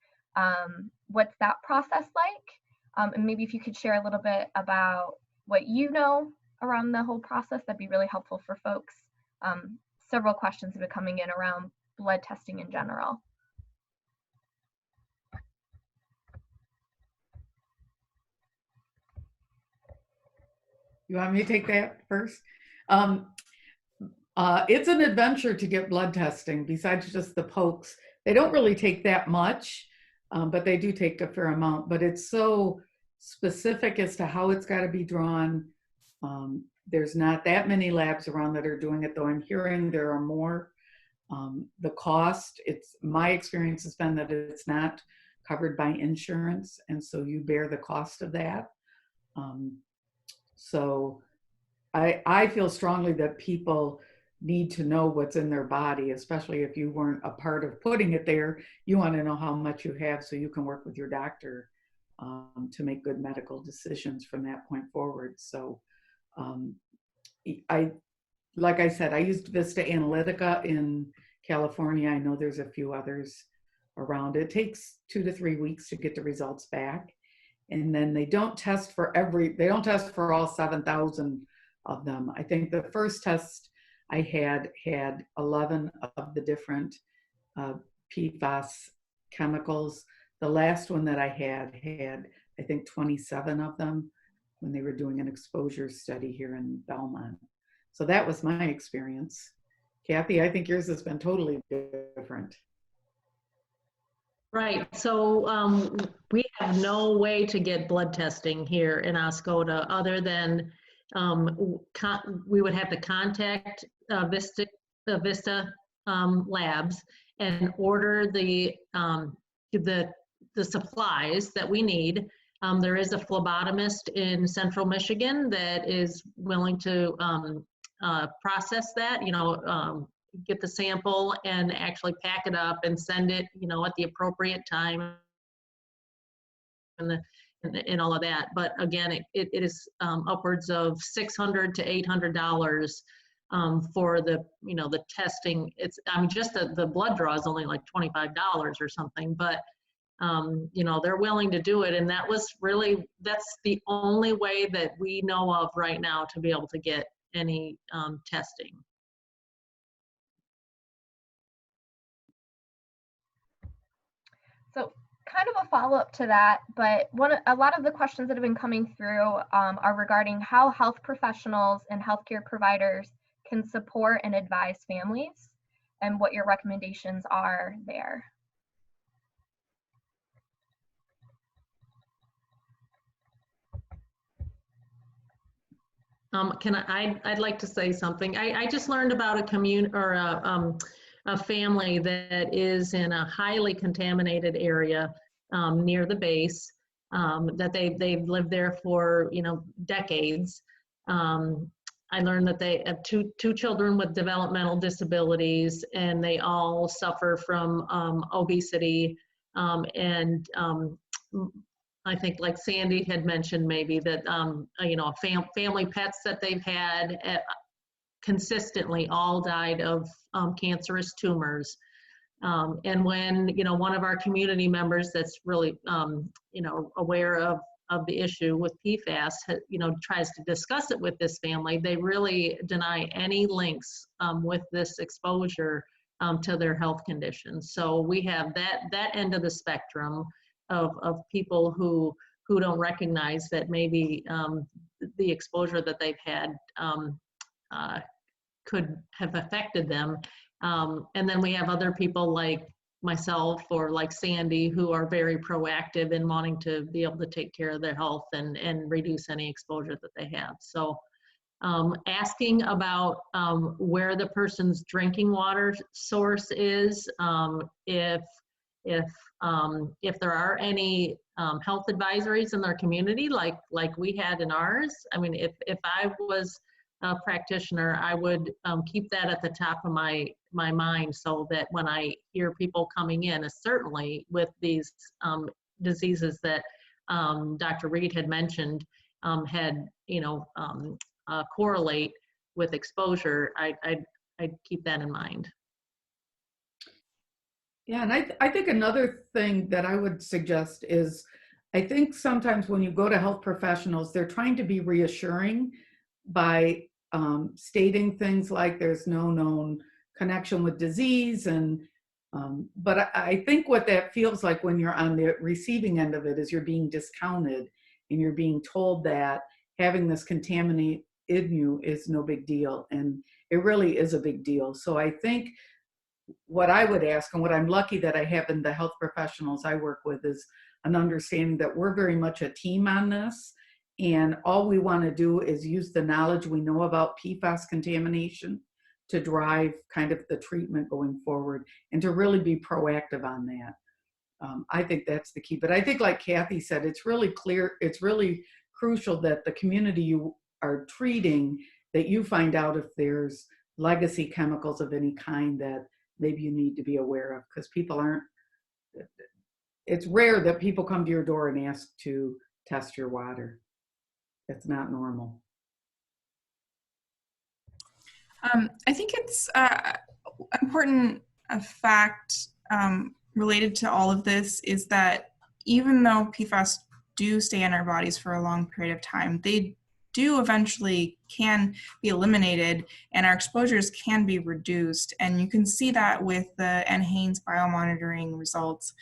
What's that process like? And maybe if you could share a little bit about what you know around the whole process, that'd be really helpful for folks. Several questions have been coming in around blood testing in general. You want me to take that first? It's an adventure to get blood testing. Besides just the pokes, they don't really take that much, but they do take a fair amount. But it's so specific as to how it's got to be drawn. There's not that many labs around that are doing it, though I'm hearing there are more. The cost, my experience has been that it's not covered by insurance, and so you bear the cost of that. So I feel strongly that people need to know what's in their body, especially if you weren't a part of putting it there. You want to know how much you have so you can work with your doctor to make good medical decisions from that point forward. So like I said, I used Vista Analytica in California. I know there's a few others around. It takes 2 to 3 weeks to get the results back. And then they don't test for all 7,000 of them. I think the first test I had 11 of the different PFAS chemicals. The last one that I had I think 27 of them when they were doing an exposure study here in Belmont. So that was my experience. Cathy, I think yours has been totally different. Right, so we have no way to get blood testing here in Oscoda other than we would have to contact Vista Labs and order the supplies that we need. There is a phlebotomist in Central Michigan that is willing to process that, get the sample and actually pack it up and send it, at the appropriate time and all of that. But again, it is upwards of $600 to $800 for the testing. Just the blood draw is only like $25 or something, but you know, they're willing to do it. And that's the only way that we know of right now to be able to get any testing. So kind of a follow-up to that, but a lot of the questions that have been coming through are regarding how health professionals and healthcare providers can support and advise families and what your recommendations are there. I'd like to say something. I just learned about a community or a family that is in a highly contaminated area near the base, that they've lived there for, you know, decades. I learned that they have two children with developmental disabilities, and they all suffer from obesity. I think, like Sandy had mentioned, maybe that you know, family pets that they've had consistently all died of cancerous tumors. And when, you know, one of our community members that's really you know, aware of the issue with PFAS, you know, tries to discuss it with this family, they really deny any links with this exposure to their health conditions. So we have that end of the spectrum of people who don't recognize that maybe the exposure that they've had could have affected them. And then we have other people like myself or like Sandy who are very proactive in wanting to be able to take care of their health and reduce any exposure that they have. So asking about where the person's drinking water source is, if there are any health advisories in their community, like we had in ours. I mean, if I was a practitioner, I would keep that at the top of my mind, so that when I hear people coming in, certainly with these diseases that Dr. Reade had mentioned, had, you know, correlate with exposure, I'd keep that in mind. Yeah, and I think another thing that I would suggest is, I think sometimes when you go to health professionals, they're trying to be reassuring by stating things like there's no known connection with disease, and but I think what that feels like when you're on the receiving end of it is you're being discounted, and you're being told that having this contaminate in you is no big deal, and it really is a big deal. So I think what I would ask, and what I'm lucky that I have in the health professionals I work with, is an understanding that we're very much a team on this, and all we want to do is use the knowledge we know about PFAS contamination to drive kind of the treatment going forward, and to really be proactive on that. I think that's the key. But I think, like Cathy said, it's really clear, it's really crucial that the community you are treating, that you find out if there's legacy chemicals of any kind that maybe you need to be aware of, because people aren't, it's rare that people come to your door and ask to test your water. It's not normal. I think it's important fact related to all of this is that even though PFAS do stay in our bodies for a long period of time, they do eventually can be eliminated, and our exposures can be reduced. And you can see that with the NHANES biomonitoring results.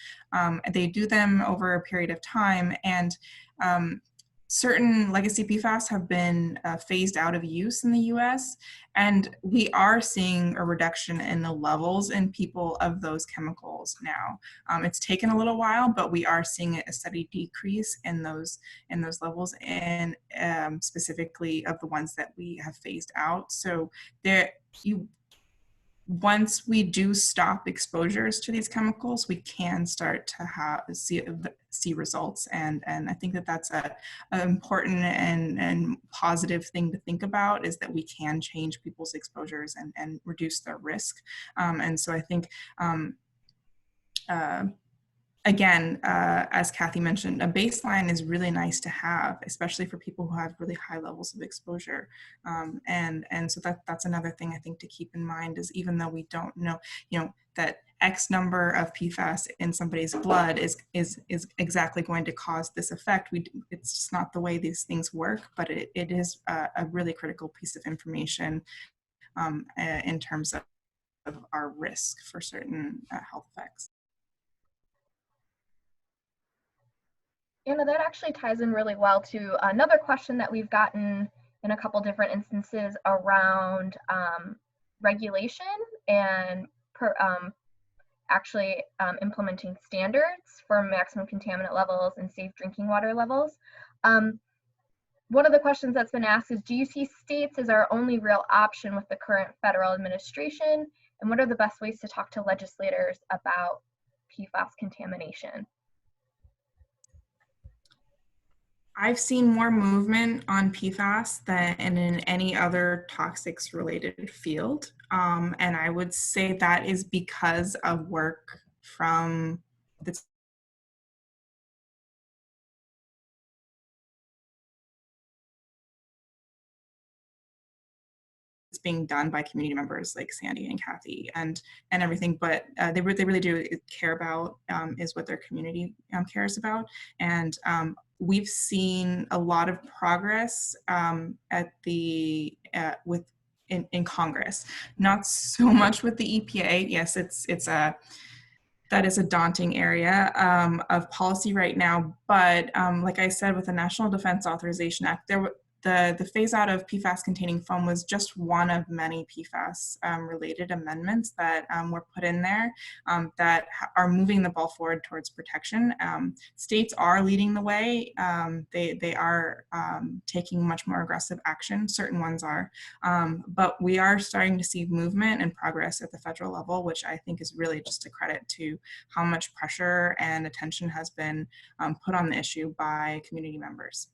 They do them over a period of time, and certain legacy PFAS have been phased out of use in the US, and we are seeing a reduction in the levels in people of those chemicals now. It's taken a little while, but we are seeing a steady decrease in those levels, and specifically of the ones that we have phased out. So once we do stop exposures to these chemicals, we can start to see results, and I think that that's an important and positive thing to think about, is that we can change people's exposures and reduce their risk. And so I think again, as Cathy mentioned, a baseline is really nice to have, especially for people who have really high levels of exposure. And so that's another thing I think to keep in mind is even though we don't know, that X number of PFAS in somebody's blood is exactly going to cause this effect. It's just not the way these things work, but it is a really critical piece of information in terms of our risk for certain health effects. Anna, that actually ties in really well to another question that we've gotten in a couple different instances around regulation and implementing standards for maximum contaminant levels and safe drinking water levels. One of the questions that's been asked is, do you see states as our only real option with the current federal administration? And what are the best ways to talk to legislators about PFAS contamination? I've seen more movement on PFAS than in any other toxics related field. And I would say that is because of work from the it's being done by community members like Sandy and Cathy and everything, but they really do care about is what their community cares about. And we've seen a lot of progress at the in Congress, not so much with the EPA. Yes, that is a daunting area of policy right now. But like I said, with the National Defense Authorization Act, the phase out of PFAS containing foam was just one of many PFAS related amendments that were put in there that are moving the ball forward towards protection. States are leading the way. They are taking much more aggressive action. Certain ones are, but we are starting to see movement and progress at the federal level, which I think is really just a credit to how much pressure and attention has been put on the issue by community members.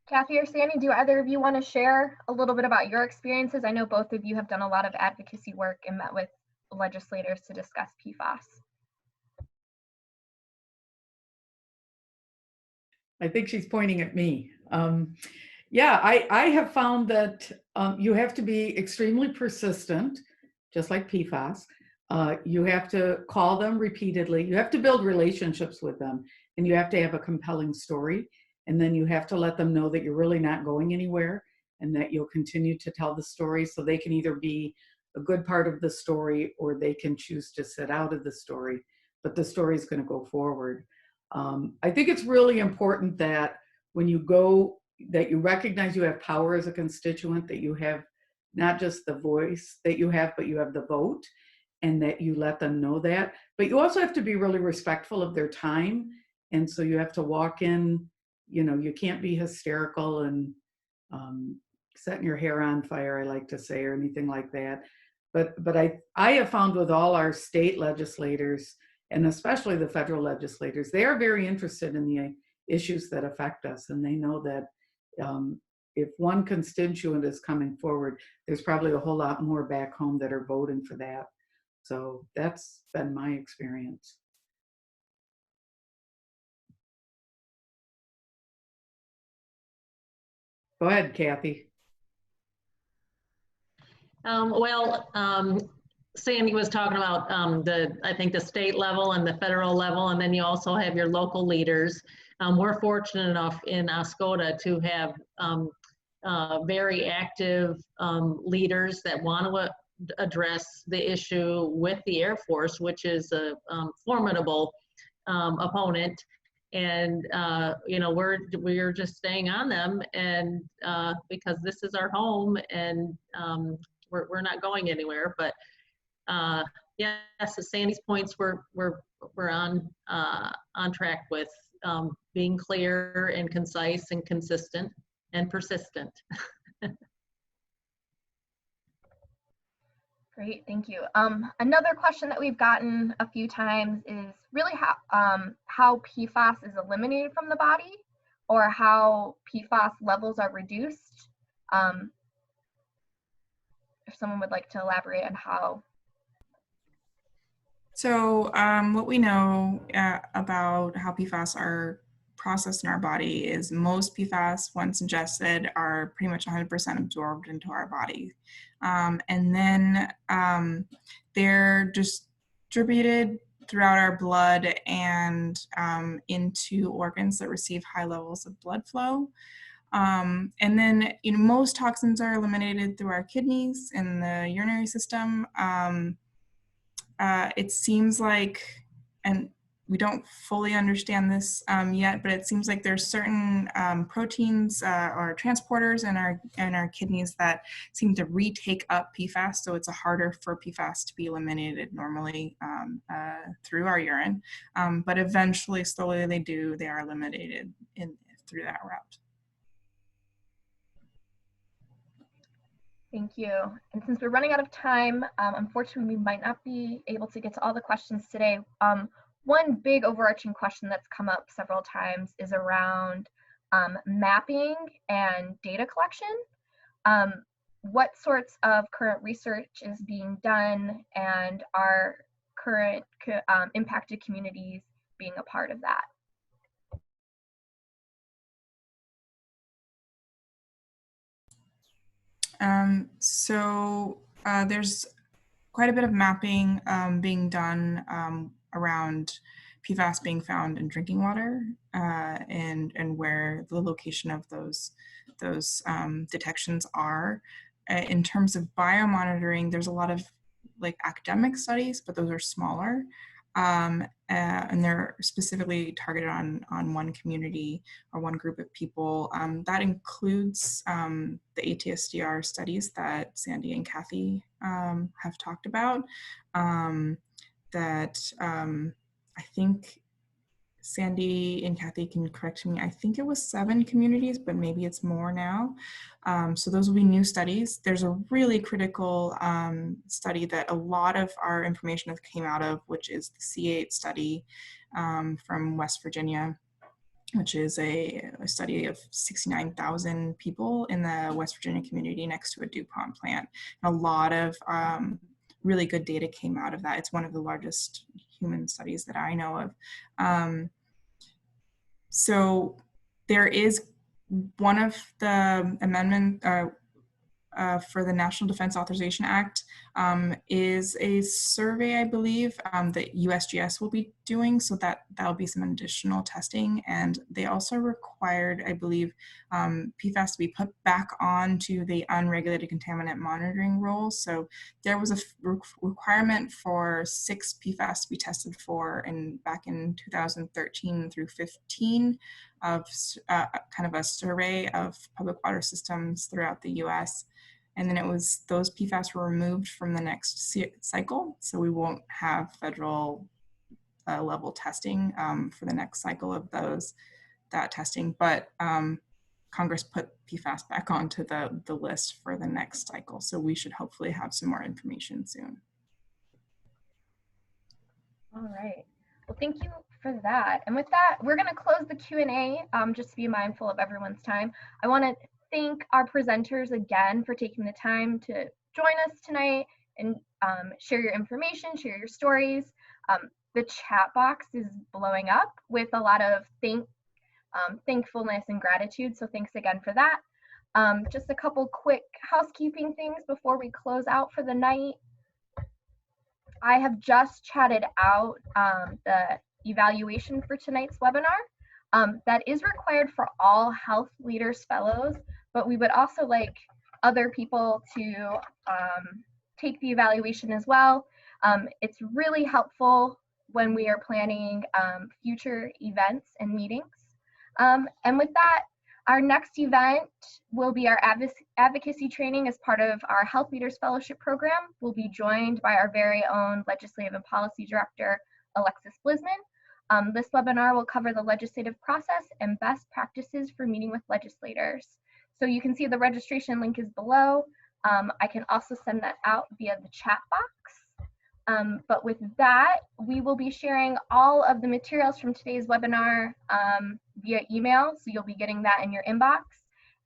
Cathy or Sandy, do either of you want to share a little bit about your experiences? I know both of you have done a lot of advocacy work and met with legislators to discuss PFAS. I think she's pointing at me. Yeah, I have found that you have to be extremely persistent, just like PFAS. You have to call them repeatedly. You have to build relationships with them, and you have to have a compelling story. And then you have to let them know that you're really not going anywhere and that you'll continue to tell the story, so they can either be a good part of the story or they can choose to sit out of the story, but the story is going to go forward. I think it's really important that when you go, that you recognize you have power as a constituent, that you have not just the voice that you have, but you have the vote, and that you let them know that. But you also have to be really respectful of their time. And so you have to walk in, you can't be hysterical and setting your hair on fire, I like to say, or anything like that. But I have found with all our state legislators, and especially the federal legislators, they are very interested in the issues that affect us. And they know that if one constituent is coming forward, there's probably a whole lot more back home that are voting for that. So that's been my experience. Go ahead, Cathy. Sandy was talking about I think the state level and the federal level, and then you also have your local leaders. We're fortunate enough in Oscoda to have very active leaders that want to address the issue with the Air Force, which is a formidable opponent. And we're just staying on them, and because this is our home, and we're not going anywhere. But yes, to Sandy's points, we're on track with being clear and concise and consistent and persistent. Great, thank you. Another question that we've gotten a few times is really how PFAS is eliminated from the body, or how PFAS levels are reduced. If someone would like to elaborate on how. So what we know about how PFAS are processed in our body is most PFAS, once ingested, are pretty much 100% absorbed into our body. And then they're distributed throughout our blood and into organs that receive high levels of blood flow. And then, most toxins are eliminated through our kidneys and the urinary system. It seems like, and we don't fully understand this yet, but it seems like there's certain proteins or transporters in our kidneys that seem to retake up PFAS, so it's harder for PFAS to be eliminated normally through our urine. But eventually, slowly they are eliminated through that route. Thank you. And since we're running out of time, unfortunately, we might not be able to get to all the questions today. One big overarching question that's come up several times is around mapping and data collection. What sorts of current research is being done, and are current impacted communities being a part of that? So there's quite a bit of mapping being done around PFAS being found in drinking water and where the location of those detections are. In terms of biomonitoring, there's a lot of academic studies, but those are smaller. And they're specifically targeted on one community or one group of people. That includes the ATSDR studies that Sandy and Cathy have talked about. I think Sandy and Cathy can correct me. I think it was 7 communities, but maybe it's more now. So those will be new studies. There's a really critical study that a lot of our information has came out of, which is the C8 study from West Virginia, which is a study of 69,000 people in the West Virginia community next to a DuPont plant. And a lot of really good data came out of that. It's one of the largest human studies that I know of. So there is one of the amendment for the National Defense Authorization Act is a survey, I believe, that USGS will be doing, so that'll be some additional testing. And they also required, I believe, PFAS to be put back onto the unregulated contaminant monitoring role. So there was a requirement for 6 PFAS to be tested for back in 2013 through 15 of kind of a survey of public water systems throughout the US. And then those PFAS were removed from the next cycle. So we won't have federal level testing for the next cycle of that testing. But Congress put PFAS back onto the list for the next cycle. So we should hopefully have some more information soon. All right. Well, thank you for that. And with that, we're going to close the Q&A just to be mindful of everyone's time. I want to thank our presenters again for taking the time to join us tonight and share your information, share your stories. The chat box is blowing up with a lot of thankfulness and gratitude, so thanks again for that. Just a couple quick housekeeping things before we close out for the night. I have just chatted out the evaluation for tonight's webinar. That is required for all Health Leaders Fellows, but we would also like other people to take the evaluation as well. It's really helpful when we are planning future events and meetings. And with that, our next event will be our advocacy training as part of our Health Leaders Fellowship program. We'll be joined by our very own Legislative and Policy Director, Alexis Blisman. This webinar will cover the legislative process and best practices for meeting with legislators. So you can see the registration link is below. I can also send that out via the chat box. But with that, we will be sharing all of the materials from today's webinar via email, so you'll be getting that in your inbox.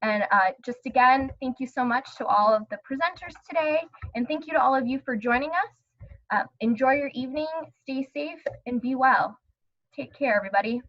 And just again, thank you so much to all of the presenters today, and thank you to all of you for joining us. Enjoy your evening, stay safe, and be well. Take care, everybody.